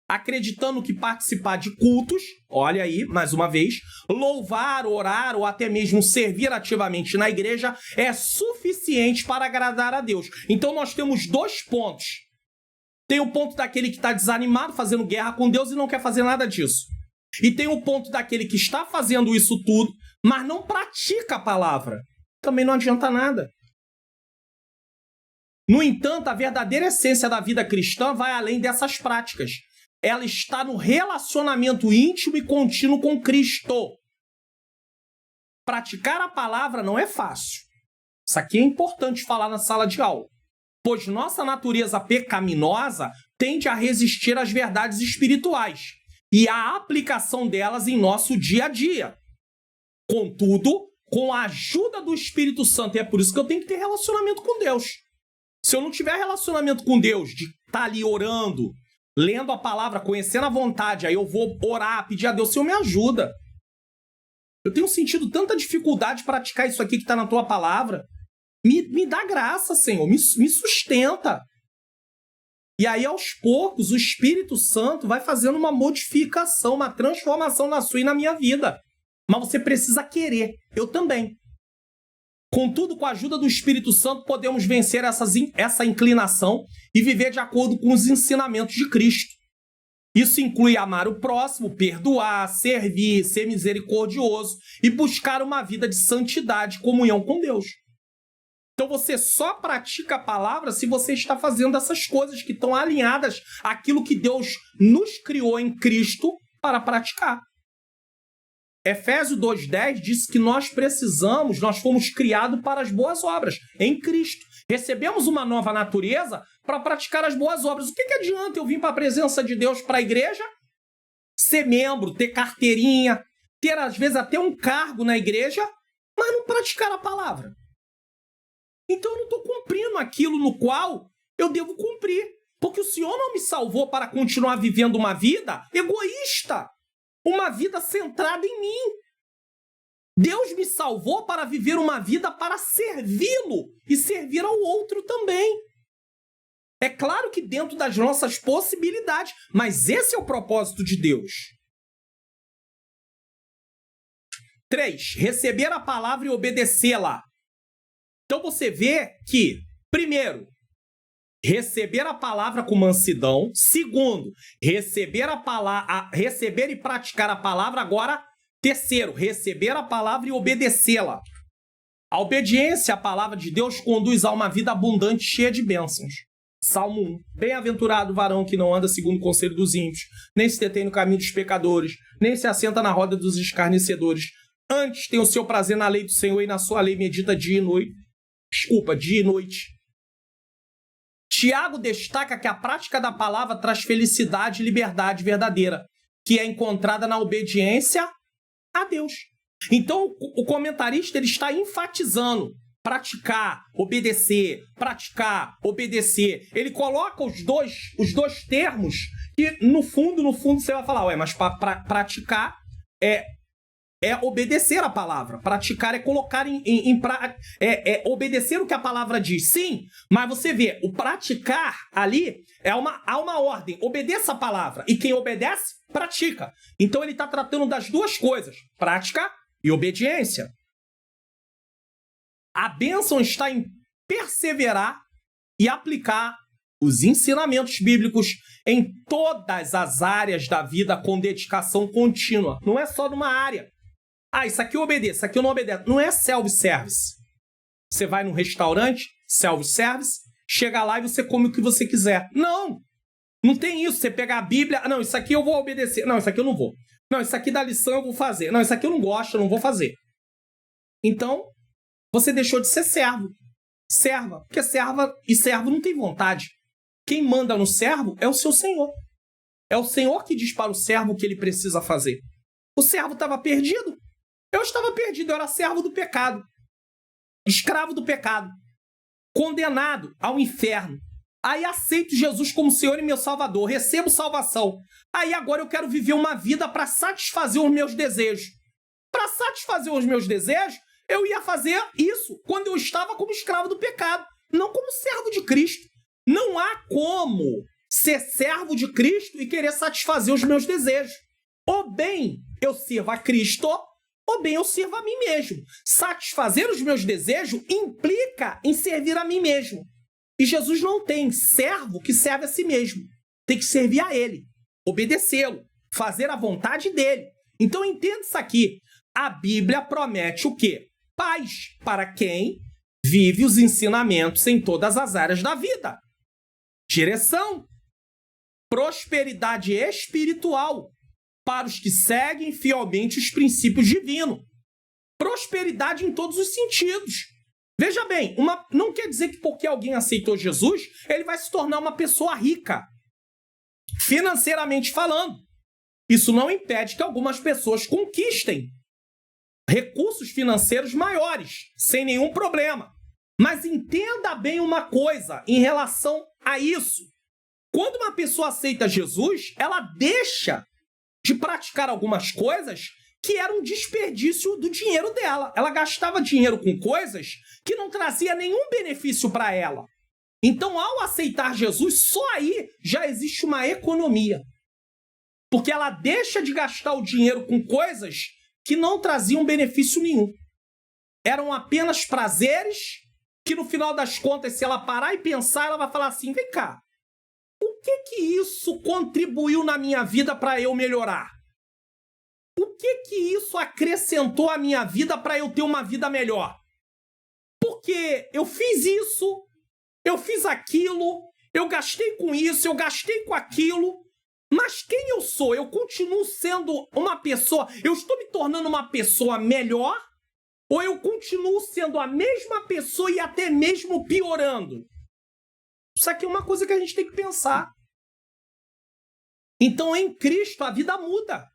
acreditando que participar de cultos, olha aí, mais uma vez, louvar, orar ou até mesmo servir ativamente na igreja é suficiente para agradar a Deus. Então nós temos 2 pontos. Tem o ponto daquele que está desanimado, fazendo guerra com Deus e não quer fazer nada disso. E tem o ponto daquele que está fazendo isso tudo, mas não pratica a palavra. Também não adianta nada. No entanto, a verdadeira essência da vida cristã vai além dessas práticas. Ela está no relacionamento íntimo e contínuo com Cristo. Praticar a palavra não é fácil. Isso aqui é importante falar na sala de aula. Pois nossa natureza pecaminosa tende a resistir às verdades espirituais e à aplicação delas em nosso dia a dia. Contudo, com a ajuda do Espírito Santo, e é por isso que eu tenho que ter relacionamento com Deus. Se eu não tiver relacionamento com Deus, de estar ali orando, lendo a palavra, conhecendo a vontade, aí eu vou orar, pedir a Deus, Senhor, me ajuda. Eu tenho sentido tanta dificuldade de praticar isso aqui que está na tua palavra. Me dá graça, Senhor, me sustenta. E aí, aos poucos, o Espírito Santo vai fazendo uma modificação, uma transformação na sua e na minha vida. Mas você precisa querer. Eu também. Contudo, com a ajuda do Espírito Santo, podemos vencer essa inclinação e viver de acordo com os ensinamentos de Cristo. Isso inclui amar o próximo, perdoar, servir, ser misericordioso e buscar uma vida de santidade e comunhão com Deus. Então você só pratica a palavra se você está fazendo essas coisas que estão alinhadas àquilo que Deus nos criou em Cristo para praticar. Efésios 2:10 diz que nós fomos criados para as boas obras em Cristo. Recebemos uma nova natureza para praticar as boas obras. O que adianta eu vir para a presença de Deus, para a igreja, ser membro, ter carteirinha, ter às vezes até um cargo na igreja, mas não praticar a palavra? Então eu não estou cumprindo aquilo no qual eu devo cumprir. Porque o Senhor não me salvou para continuar vivendo uma vida egoísta. Uma vida centrada em mim. Deus me salvou para viver uma vida para servi-lo e servir ao outro também. É claro que dentro das nossas possibilidades, mas esse é o propósito de Deus. 3. Receber a palavra e obedecê-la. Então você vê que, primeiro, receber a palavra com mansidão. Segundo, receber e praticar a palavra. Agora, terceiro, receber a palavra e obedecê-la. A obediência à palavra de Deus conduz a uma vida abundante, cheia de bênçãos. Salmo 1. Bem-aventurado o varão que não anda segundo o conselho dos ímpios, nem se detém no caminho dos pecadores, nem se assenta na roda dos escarnecedores. Antes tem o seu prazer na lei do Senhor e na sua lei medita dia e noite. Tiago destaca que a prática da palavra traz felicidade e liberdade verdadeira, que é encontrada na obediência a Deus. Então, o comentarista ele está enfatizando praticar, obedecer, praticar, obedecer. Ele coloca os dois termos que, no fundo, você vai falar, mas praticar é obedecer a palavra. Praticar é colocar obedecer o que a palavra diz. Sim, mas você vê, o praticar ali há uma ordem. Obedeça a palavra. E quem obedece, pratica. Então ele está tratando das duas coisas. Prática e obediência. A bênção está em perseverar e aplicar os ensinamentos bíblicos em todas as áreas da vida com dedicação contínua. Não é só numa área. Isso aqui eu obedeço, isso aqui eu não obedeço. Não é self-service. Você vai num restaurante, self-service, chega lá e você come o que você quiser. Não tem isso. Você pega a Bíblia, não, isso aqui eu vou obedecer. Não, isso aqui eu não vou. Não, isso aqui da lição eu vou fazer. Não, isso aqui eu não gosto, eu não vou fazer. Então, você deixou de ser servo. Serva. Porque serva e servo não tem vontade. Quem manda no servo é o seu senhor. É o senhor que diz para o servo o que ele precisa fazer. O servo estava perdido. Eu estava perdido, eu era servo do pecado. Escravo do pecado. Condenado ao inferno. Aí aceito Jesus como Senhor e meu Salvador. Recebo salvação. Aí agora eu quero viver uma vida para satisfazer os meus desejos. Para satisfazer os meus desejos, eu ia fazer isso quando eu estava como escravo do pecado. Não como servo de Cristo. Não há como ser servo de Cristo e querer satisfazer os meus desejos. Ou bem eu sirvo a Cristo, ou bem eu sirvo a mim mesmo. Satisfazer os meus desejos implica em servir a mim mesmo. E Jesus não tem servo que serve a si mesmo. Tem que servir a ele, obedecê-lo, fazer a vontade dele. Então entenda isso aqui. A Bíblia promete o quê? Paz para quem vive os ensinamentos em todas as áreas da vida. Direção. Prosperidade espiritual para os que seguem fielmente os princípios divinos. Prosperidade em todos os sentidos. Veja bem, não quer dizer que porque alguém aceitou Jesus, ele vai se tornar uma pessoa rica, financeiramente falando. Isso não impede que algumas pessoas conquistem recursos financeiros maiores, sem nenhum problema. Mas entenda bem uma coisa em relação a isso. Quando uma pessoa aceita Jesus, ela deixa de praticar algumas coisas que eram um desperdício do dinheiro dela. Ela gastava dinheiro com coisas que não trazia nenhum benefício para ela. Então, ao aceitar Jesus, só aí já existe uma economia. Porque ela deixa de gastar o dinheiro com coisas que não traziam benefício nenhum. Eram apenas prazeres que, no final das contas, se ela parar e pensar, ela vai falar assim, vem cá, o que isso contribuiu na minha vida para eu melhorar? O que isso acrescentou à minha vida para eu ter uma vida melhor? Porque eu fiz isso, eu fiz aquilo, eu gastei com isso, eu gastei com aquilo, mas quem eu sou? Eu continuo sendo uma pessoa, eu estou me tornando uma pessoa melhor ou eu continuo sendo a mesma pessoa e até mesmo piorando? Isso aqui é uma coisa que a gente tem que pensar. Então, em Cristo, a vida muda.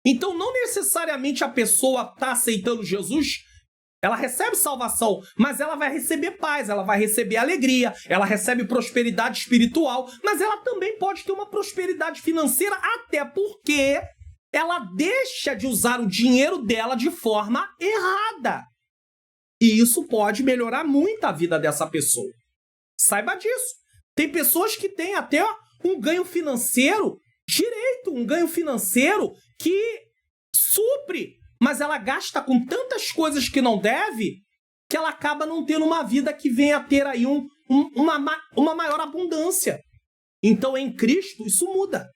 Então, não necessariamente a pessoa está aceitando Jesus, ela recebe salvação, mas ela vai receber paz, ela vai receber alegria, ela recebe prosperidade espiritual, mas ela também pode ter uma prosperidade financeira, até porque ela deixa de usar o dinheiro dela de forma errada. E isso pode melhorar muito a vida dessa pessoa. Saiba disso. Tem pessoas que têm até um ganho financeiro direito, um ganho financeiro que supre, mas ela gasta com tantas coisas que não deve, que ela acaba não tendo uma vida que venha a ter aí uma maior abundância. Então, em Cristo, isso muda.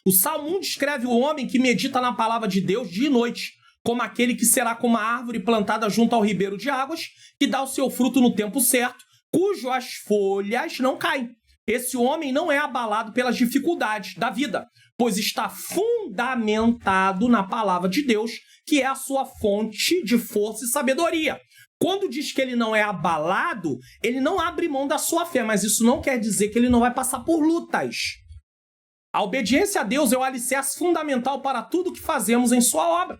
O Salmo 1 descreve o homem que medita na palavra de Deus dia e noite, como aquele que será como uma árvore plantada junto ao ribeiro de águas, que dá o seu fruto no tempo certo, cujas folhas não caem. Esse homem não é abalado pelas dificuldades da vida, pois está fundamentado na palavra de Deus, que é a sua fonte de força e sabedoria. Quando diz que ele não é abalado, ele não abre mão da sua fé, mas isso não quer dizer que ele não vai passar por lutas. A obediência a Deus é o alicerce fundamental para tudo que fazemos em sua obra.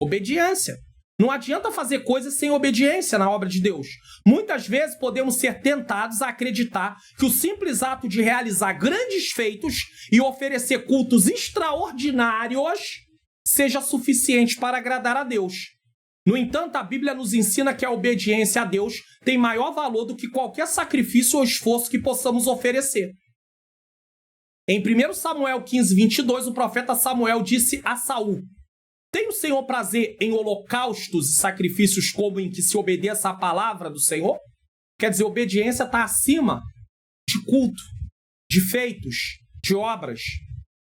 Obediência. Não adianta fazer coisas sem obediência na obra de Deus. Muitas vezes podemos ser tentados a acreditar que o simples ato de realizar grandes feitos e oferecer cultos extraordinários seja suficiente para agradar a Deus. No entanto, a Bíblia nos ensina que a obediência a Deus tem maior valor do que qualquer sacrifício ou esforço que possamos oferecer. Em 1 Samuel 15, 22, o profeta Samuel disse a Saul: tem o Senhor prazer em holocaustos e sacrifícios como em que se obedeça à palavra do Senhor? Quer dizer, obediência está acima de culto, de feitos, de obras.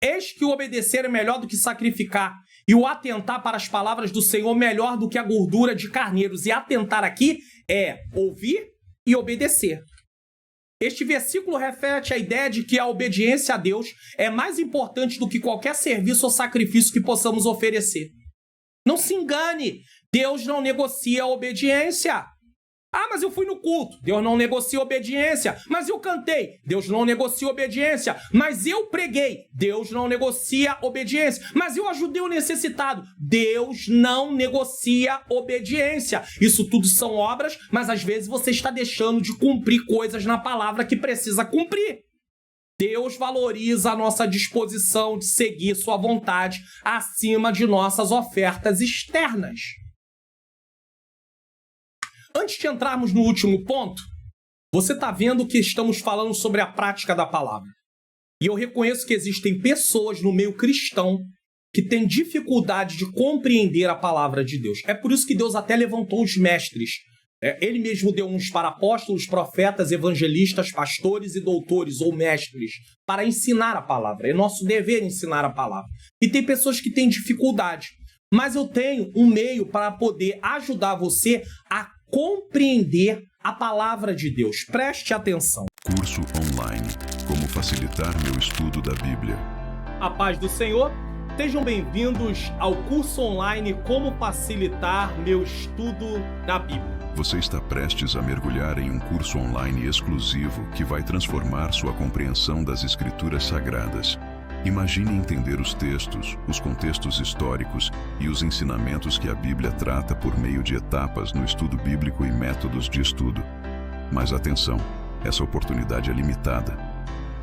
Eis que o obedecer é melhor do que sacrificar, e o atentar para as palavras do Senhor melhor do que a gordura de carneiros. E atentar aqui é ouvir e obedecer. Este versículo reflete a ideia de que a obediência a Deus é mais importante do que qualquer serviço ou sacrifício que possamos oferecer. Não se engane, Deus não negocia a obediência. Ah, mas eu fui no culto, Deus não negocia obediência. Mas eu cantei, Deus não negocia obediência. Mas eu preguei, Deus não negocia obediência. Mas eu ajudei o necessitado, Deus não negocia obediência. Isso tudo são obras, mas às vezes você está deixando de cumprir coisas na palavra que precisa cumprir. Deus valoriza a nossa disposição de seguir sua vontade acima de nossas ofertas externas. Antes de entrarmos no último ponto, você está vendo que estamos falando sobre a prática da palavra. E eu reconheço que existem pessoas no meio cristão que têm dificuldade de compreender a palavra de Deus. É por isso que Deus até levantou os mestres. Ele mesmo deu uns para apóstolos, profetas, evangelistas, pastores e doutores ou mestres para ensinar a palavra. É nosso dever ensinar a palavra. E tem pessoas que têm dificuldade. Mas eu tenho um meio para poder ajudar você a compreender a palavra de Deus. Preste atenção. Curso online. Como facilitar meu estudo da Bíblia. A paz do Senhor. Sejam bem-vindos ao curso online Como facilitar meu estudo da Bíblia. Você está prestes a mergulhar em um curso online exclusivo que vai transformar sua compreensão das Escrituras Sagradas. Imagine entender os textos, os contextos históricos e os ensinamentos que a Bíblia trata por meio de etapas no estudo bíblico e métodos de estudo. Mas atenção, essa oportunidade é limitada.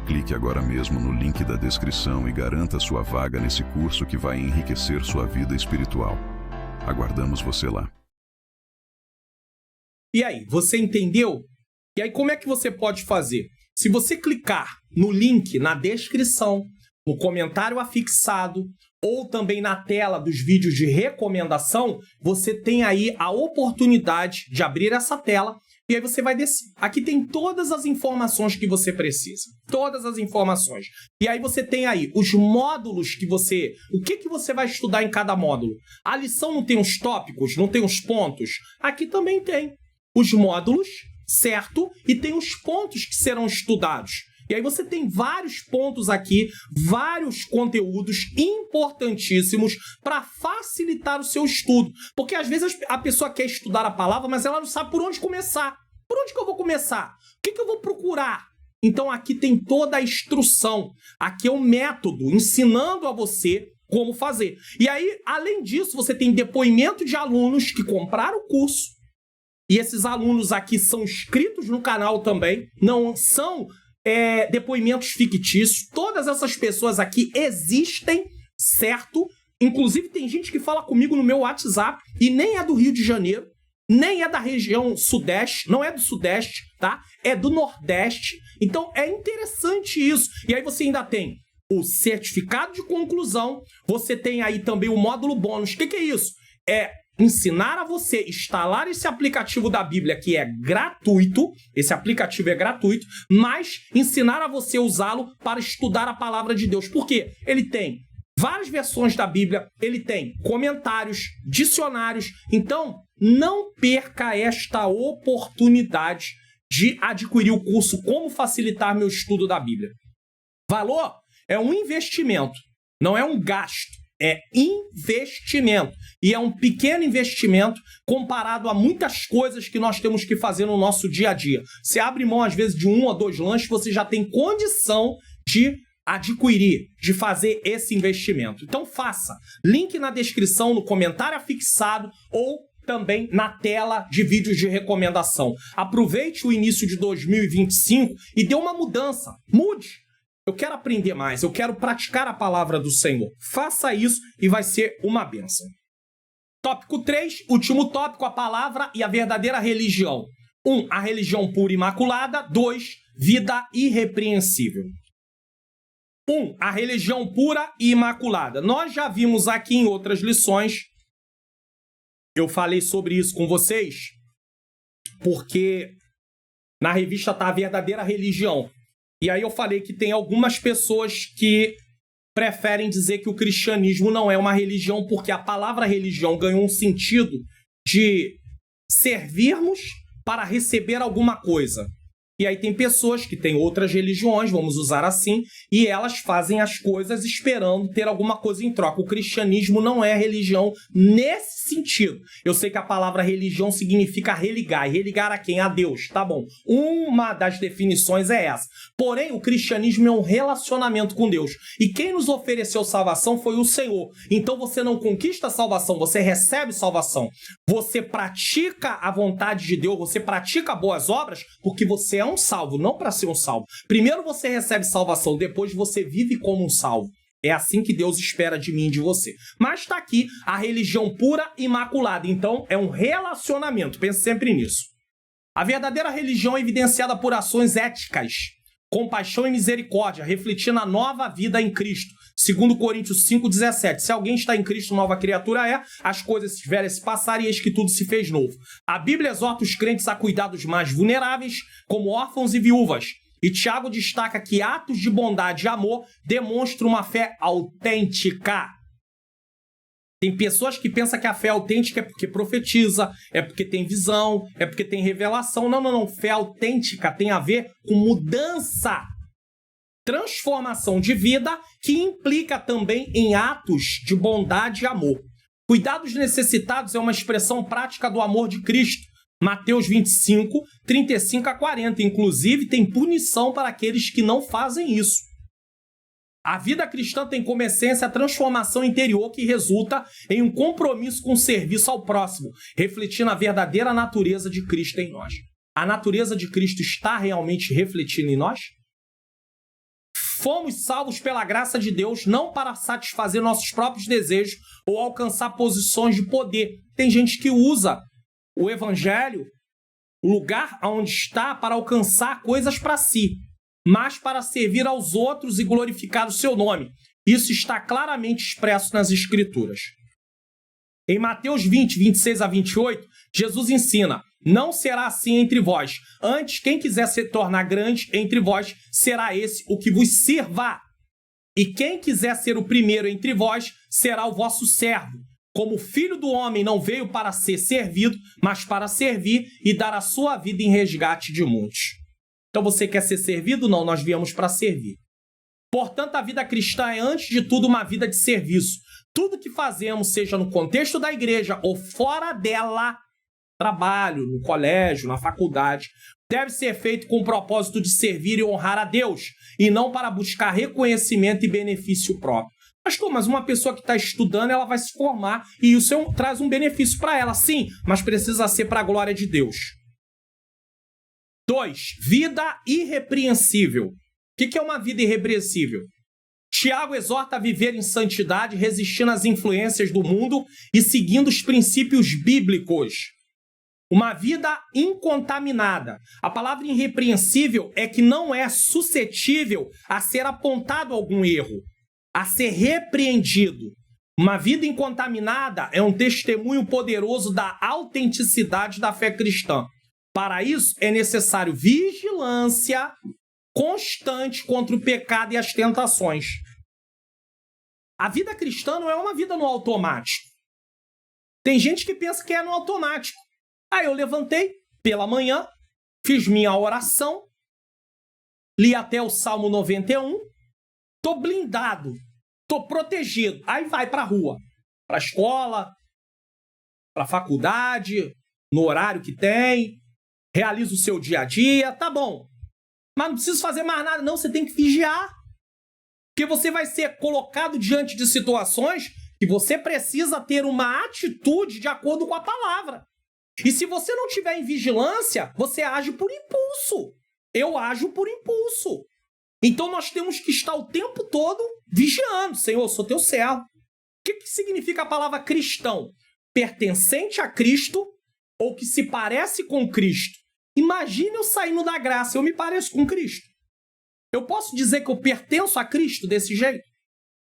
Clique agora mesmo no link da descrição e garanta sua vaga nesse curso que vai enriquecer sua vida espiritual. Aguardamos você lá. E aí, você entendeu? E aí, como é que você pode fazer? Se você clicar no link na descrição, no comentário afixado ou também na tela dos vídeos de recomendação, você tem aí a oportunidade de abrir essa tela e aí você vai descer. Aqui tem todas as informações que você precisa. Todas as informações. E aí você tem aí os módulos que você... O que você vai estudar em cada módulo? A lição não tem os tópicos, não tem os pontos? Aqui também tem os módulos, certo? E tem os pontos que serão estudados. E aí você tem vários pontos aqui, vários conteúdos importantíssimos para facilitar o seu estudo. Porque às vezes a pessoa quer estudar a palavra, mas ela não sabe por onde começar. Por onde que eu vou começar? O que eu vou procurar? Então aqui tem toda a instrução. Aqui é um método ensinando a você como fazer. E aí, além disso, você tem depoimento de alunos que compraram o curso. E esses alunos aqui são inscritos no canal também. Não são... depoimentos fictícios. Todas essas pessoas aqui existem, certo? Inclusive tem gente que fala comigo no meu WhatsApp e nem é do Rio de Janeiro, nem é da região sudeste, não é do sudeste, tá? É do nordeste. Então é interessante isso. E aí você ainda tem o certificado de conclusão, você tem aí também o módulo bônus. O que é isso? É ensinar a você instalar esse aplicativo da Bíblia, que é gratuito, esse aplicativo é gratuito, mas ensinar a você usá-lo para estudar a palavra de Deus. Por quê? Ele tem várias versões da Bíblia, ele tem comentários, dicionários. Então, não perca esta oportunidade de adquirir o curso Como Facilitar Meu Estudo da Bíblia. Valor é um investimento, não é um gasto. É investimento. E é um pequeno investimento comparado a muitas coisas que nós temos que fazer no nosso dia a dia. Você abre mão, às vezes, de 1 ou 2 lanches, você já tem condição de adquirir, de fazer esse investimento. Então faça. Link na descrição, no comentário afixado ou também na tela de vídeos de recomendação. Aproveite o início de 2025 e dê uma mudança. Mude. Eu quero aprender mais, eu quero praticar a palavra do Senhor. Faça isso e vai ser uma bênção. Tópico 3, último tópico, a palavra e a verdadeira religião. 1. A religião pura e imaculada. 2. Vida irrepreensível. 1. A religião pura e imaculada. Nós já vimos aqui em outras lições, eu falei sobre isso com vocês, porque na revista está a verdadeira religião. E aí eu falei que tem algumas pessoas que preferem dizer que o cristianismo não é uma religião, porque a palavra religião ganhou um sentido de servirmos para receber alguma coisa. E aí tem pessoas que têm outras religiões, vamos usar assim, e elas fazem as coisas esperando ter alguma coisa em troca. O cristianismo não é religião nesse sentido. Eu sei que a palavra religião significa religar. E religar a quem? A Deus. Tá bom. Uma das definições é essa. Porém, o cristianismo é um relacionamento com Deus. E quem nos ofereceu salvação foi o Senhor. Então você não conquista a salvação, você recebe salvação. Você pratica a vontade de Deus, você pratica boas obras, porque você é um salvo, não para ser um salvo. Primeiro você recebe salvação, depois você vive como um salvo. É assim que Deus espera de mim e de você. Mas está aqui a religião pura e imaculada. Então é um relacionamento. Pense sempre nisso. A verdadeira religião é evidenciada por ações éticas, compaixão e misericórdia, refletindo a nova vida em Cristo. 2 Coríntios 5,17. Se alguém está em Cristo, nova criatura é, as coisas velhas se passaram e eis que tudo se fez novo. A Bíblia exorta os crentes a cuidar dos mais vulneráveis, como órfãos e viúvas. E Tiago destaca que atos de bondade e amor demonstram uma fé autêntica. Tem pessoas que pensam que a fé autêntica é porque profetiza, é porque tem visão, é porque tem revelação. Não. Fé autêntica tem a ver com mudança, transformação de vida, que implica também em atos de bondade e amor. Cuidar dos necessitados é uma expressão prática do amor de Cristo. Mateus 25, 35 a 40. Inclusive, tem punição para aqueles que não fazem isso. A vida cristã tem como essência a transformação interior que resulta em um compromisso com o serviço ao próximo, refletindo a verdadeira natureza de Cristo em nós. A natureza de Cristo está realmente refletindo em nós? Fomos salvos pela graça de Deus, não para satisfazer nossos próprios desejos ou alcançar posições de poder. Tem gente que usa o evangelho, o lugar onde está, para alcançar coisas para si, mas para servir aos outros e glorificar o seu nome. Isso está claramente expresso nas Escrituras. Em Mateus 20, 26 a 28, Jesus ensina: não será assim entre vós. Antes, quem quiser se tornar grande entre vós, será esse o que vos sirva. E quem quiser ser o primeiro entre vós, será o vosso servo. Como o Filho do Homem não veio para ser servido, mas para servir e dar a sua vida em resgate de muitos. Então você quer ser servido? Não, nós viemos para servir. Portanto, a vida cristã é, antes de tudo, uma vida de serviço. Tudo que fazemos, seja no contexto da igreja ou fora dela, trabalho, no colégio, na faculdade, deve ser feito com o propósito de servir e honrar a Deus, e não para buscar reconhecimento e benefício próprio. Pastor, mas uma pessoa que está estudando, ela vai se formar e isso traz um benefício para ela, sim, mas precisa ser para a glória de Deus. 2. Vida irrepreensível. O que é uma vida irrepreensível? Tiago exorta a viver em santidade, resistindo às influências do mundo e seguindo os princípios bíblicos. Uma vida incontaminada. A palavra irrepreensível é que não é suscetível a ser apontado algum erro, a ser repreendido. Uma vida incontaminada é um testemunho poderoso da autenticidade da fé cristã. Para isso, é necessário vigilância constante contra o pecado e as tentações. A vida cristã não é uma vida no automático. Tem gente que pensa que é no automático. Aí eu levantei pela manhã, fiz minha oração, li até o Salmo 91, tô blindado, tô protegido. Aí vai pra rua, pra escola, pra faculdade, no horário que tem, realiza o seu dia a dia, tá bom. Mas não preciso fazer mais nada, não, você tem que vigiar. Porque você vai ser colocado diante de situações que você precisa ter uma atitude de acordo com a palavra. E se você não tiver em vigilância, você age por impulso. Eu ajo por impulso. Então nós temos que estar o tempo todo vigiando. Senhor, eu sou teu servo. O que significa a palavra cristão? Pertencente a Cristo ou que se parece com Cristo. Imagine eu saindo da graça, eu me pareço com Cristo. Eu posso dizer que eu pertenço a Cristo desse jeito?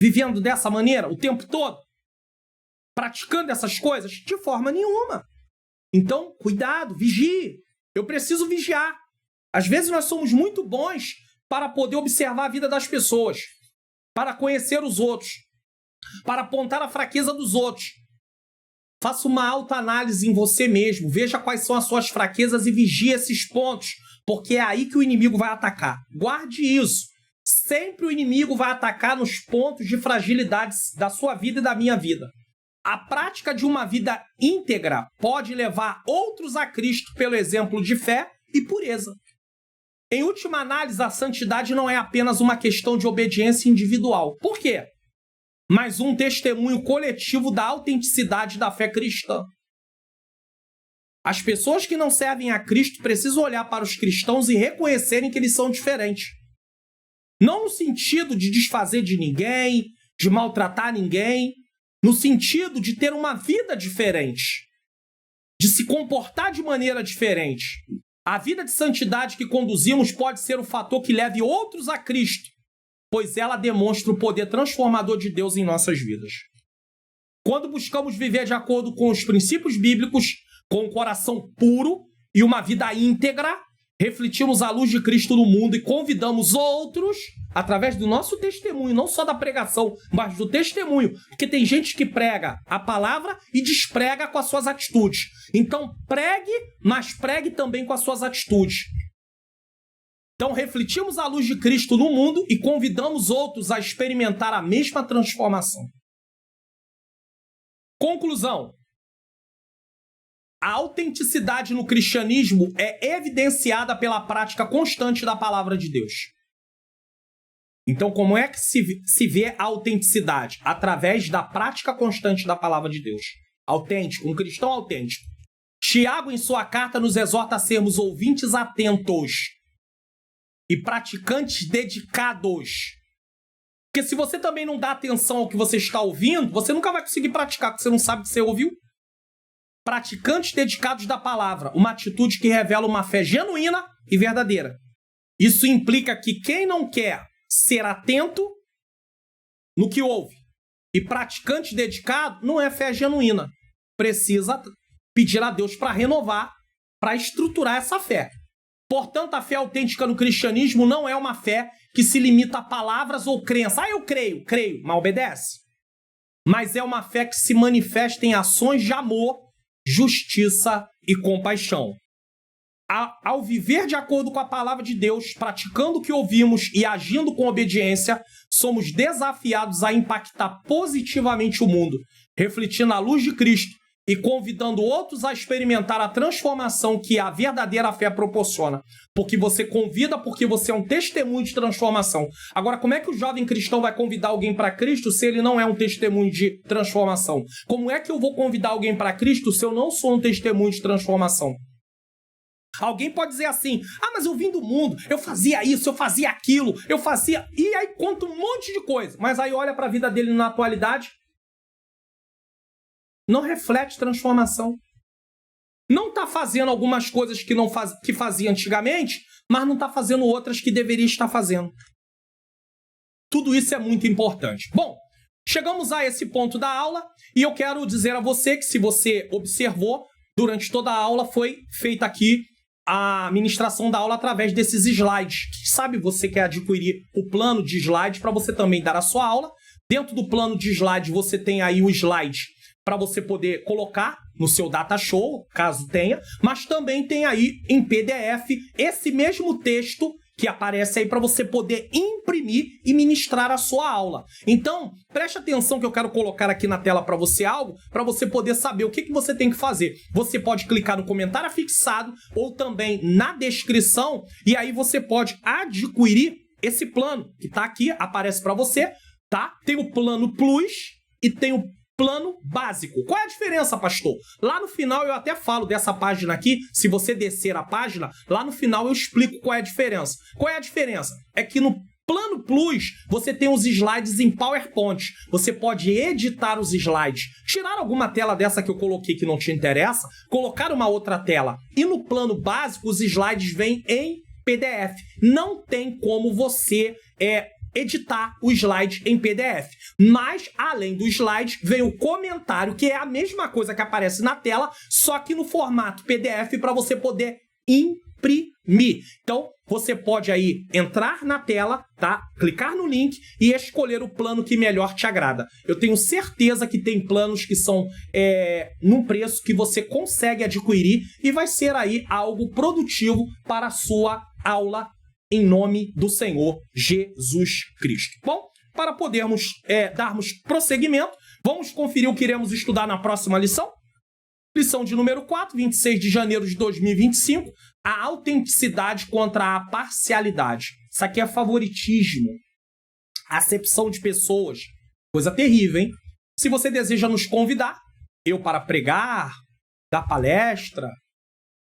Vivendo dessa maneira o tempo todo? Praticando essas coisas? De forma nenhuma. Então, cuidado, vigie. Eu preciso vigiar. Às vezes nós somos muito bons para poder observar a vida das pessoas, para conhecer os outros, para apontar a fraqueza dos outros. Faça uma autoanálise em você mesmo, veja quais são as suas fraquezas e vigie esses pontos, porque é aí que o inimigo vai atacar. Guarde isso. Sempre o inimigo vai atacar nos pontos de fragilidade da sua vida e da minha vida. A prática de uma vida íntegra pode levar outros a Cristo pelo exemplo de fé e pureza. Em última análise, a santidade não é apenas uma questão de obediência individual. Por quê? Mas um testemunho coletivo da autenticidade da fé cristã. As pessoas que não servem a Cristo precisam olhar para os cristãos e reconhecerem que eles são diferentes. Não no sentido de desfazer de ninguém, de maltratar ninguém, no sentido de ter uma vida diferente, de se comportar de maneira diferente. A vida de santidade que conduzimos pode ser o fator que leve outros a Cristo, pois ela demonstra o poder transformador de Deus em nossas vidas. Quando buscamos viver de acordo com os princípios bíblicos, com um coração puro e uma vida íntegra, refletimos a luz de Cristo no mundo e convidamos outros, através do nosso testemunho, não só da pregação, mas do testemunho, porque tem gente que prega a palavra e desprega com as suas atitudes. Então pregue, mas pregue também com as suas atitudes. Então refletimos a luz de Cristo no mundo e convidamos outros a experimentar a mesma transformação. Conclusão. A autenticidade no cristianismo é evidenciada pela prática constante da palavra de Deus. Então, como é que se vê a autenticidade? Através da prática constante da palavra de Deus. Autêntico, um cristão autêntico. Tiago, em sua carta, nos exorta a sermos ouvintes atentos e praticantes dedicados. Porque se você também não dá atenção ao que você está ouvindo, você nunca vai conseguir praticar, porque você não sabe o que você ouviu. Praticantes dedicados da palavra, uma atitude que revela uma fé genuína e verdadeira. Isso implica que quem não quer ser atento no que ouve e praticante dedicado não é fé genuína. Precisa pedir a Deus para renovar, para estruturar essa fé. Portanto, a fé autêntica no cristianismo não é uma fé que se limita a palavras ou crença. Eu creio, mas obedece. Mas é uma fé que se manifesta em ações de amor, justiça e compaixão. Ao viver de acordo com a palavra de Deus, praticando o que ouvimos e agindo com obediência, somos desafiados a impactar positivamente o mundo, refletindo a luz de Cristo e convidando outros a experimentar a transformação que a verdadeira fé proporciona. Porque você convida, porque você é um testemunho de transformação. Agora, como é que o jovem cristão vai convidar alguém para Cristo se ele não é um testemunho de transformação? Como é que eu vou convidar alguém para Cristo se eu não sou um testemunho de transformação? Alguém pode dizer assim, mas eu vim do mundo, eu fazia isso, eu fazia aquilo, eu fazia... E aí conta um monte de coisa. Mas aí olha para a vida dele na atualidade, não reflete transformação. Não está fazendo algumas coisas que fazia antigamente, mas não está fazendo outras que deveria estar fazendo. Tudo isso é muito importante. Bom, chegamos a esse ponto da aula e eu quero dizer a você que, se você observou, durante toda a aula foi feita aqui a ministração da aula através desses slides. Quem sabe você quer adquirir o plano de slides para você também dar a sua aula. Dentro do plano de slides você tem aí o slide para você poder colocar no seu data show, caso tenha, mas também tem aí em PDF esse mesmo texto que aparece aí para você poder imprimir e ministrar a sua aula. Então, preste atenção que eu quero colocar aqui na tela para você algo, para você poder saber o que você tem que fazer. Você pode clicar no comentário afixado ou também na descrição, e aí você pode adquirir esse plano que tá aqui, aparece para você, tá? Tem o plano Plus e tem o plano básico. Qual é a diferença, pastor? Lá no final eu até falo dessa página aqui, se você descer a página, lá no final eu explico qual é a diferença. Qual é a diferença? É que no plano Plus, você tem os slides em PowerPoint. Você pode editar os slides, tirar alguma tela dessa que eu coloquei que não te interessa, colocar uma outra tela. E no plano básico, os slides vêm em PDF. Não tem como você editar o slide em PDF. Mas, além do slide, vem o comentário, que é a mesma coisa que aparece na tela, só que no formato PDF para você poder imprimir. Então, você pode aí entrar na tela, tá? Clicar no link e escolher o plano que melhor te agrada. Eu tenho certeza que tem planos que são num preço que você consegue adquirir e vai ser aí algo produtivo para a sua aula em nome do Senhor Jesus Cristo. Bom, para podermos darmos prosseguimento, vamos conferir o que iremos estudar na próxima lição. Lição de número 4, 26 de janeiro de 2025, a autenticidade contra a parcialidade. Isso aqui é favoritismo, acepção de pessoas, coisa terrível, hein? Se você deseja nos convidar, eu para pregar, dar palestra,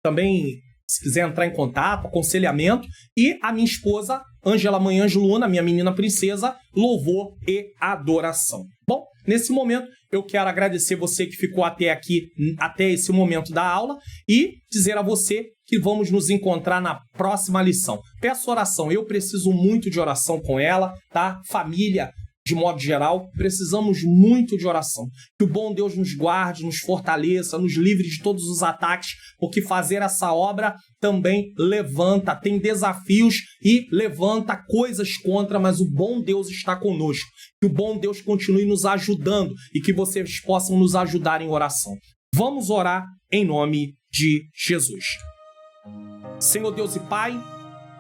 também se quiser entrar em contato, aconselhamento, e a minha esposa, Ângela Manhange Luna, minha menina princesa, louvor e adoração. Bom, nesse momento, eu quero agradecer você que ficou até aqui, até esse momento da aula, e dizer a você que vamos nos encontrar na próxima lição. Peço oração, eu preciso muito de oração com ela, tá? Família, de modo geral, precisamos muito de oração. Que o bom Deus nos guarde, nos fortaleça, nos livre de todos os ataques, porque fazer essa obra também levanta, tem desafios e levanta coisas contra, mas o bom Deus está conosco. Que o bom Deus continue nos ajudando e que vocês possam nos ajudar em oração. Vamos orar em nome de Jesus. Senhor Deus e Pai,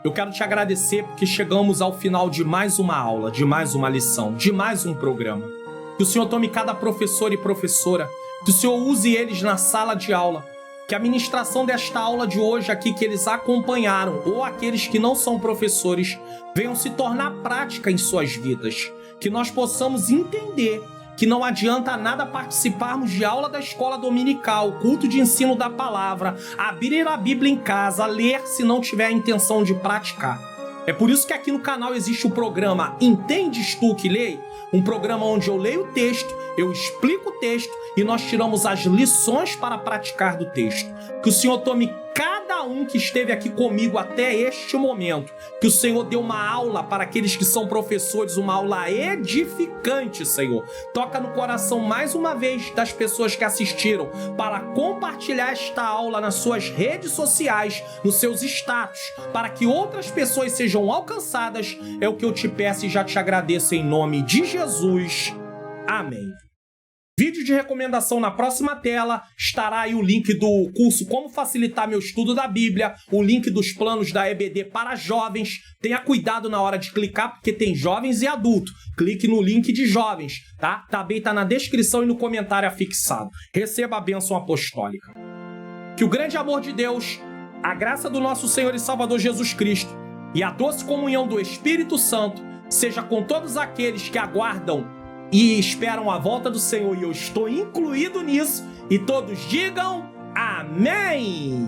eu quero te agradecer porque chegamos ao final de mais uma aula, de mais uma lição, de mais um programa. Que o Senhor tome cada professor e professora, que o Senhor use eles na sala de aula, que a ministração desta aula de hoje aqui que eles acompanharam, ou aqueles que não são professores, venham se tornar prática em suas vidas. Que nós possamos entender que não adianta nada participarmos de aula da escola dominical, culto de ensino da palavra, abrir a Bíblia em casa, ler se não tiver a intenção de praticar. É por isso que aqui no canal existe o programa Entendes Tu que Lê? Um programa onde eu leio o texto, eu explico o texto e nós tiramos as lições para praticar do texto. Que o Senhor tome cada um que esteve aqui comigo até este momento. Que o Senhor dê uma aula para aqueles que são professores, uma aula edificante, Senhor. Toca no coração mais uma vez das pessoas que assistiram para compartilhar esta aula nas suas redes sociais, nos seus status, para que outras pessoas sejam alcançadas. É o que eu te peço e já te agradeço em nome de Jesus. Amém. Vídeo de recomendação na próxima tela, estará aí o link do curso Como Facilitar Meu Estudo da Bíblia, o link dos planos da EBD para jovens. Tenha cuidado na hora de clicar, porque tem jovens e adultos. Clique no link de jovens, tá? Também tá na descrição e no comentário afixado. Receba a bênção apostólica. Que o grande amor de Deus, a graça do nosso Senhor e Salvador Jesus Cristo e a doce comunhão do Espírito Santo seja com todos aqueles que aguardam e esperam a volta do Senhor, e eu estou incluído nisso, e todos digam amém!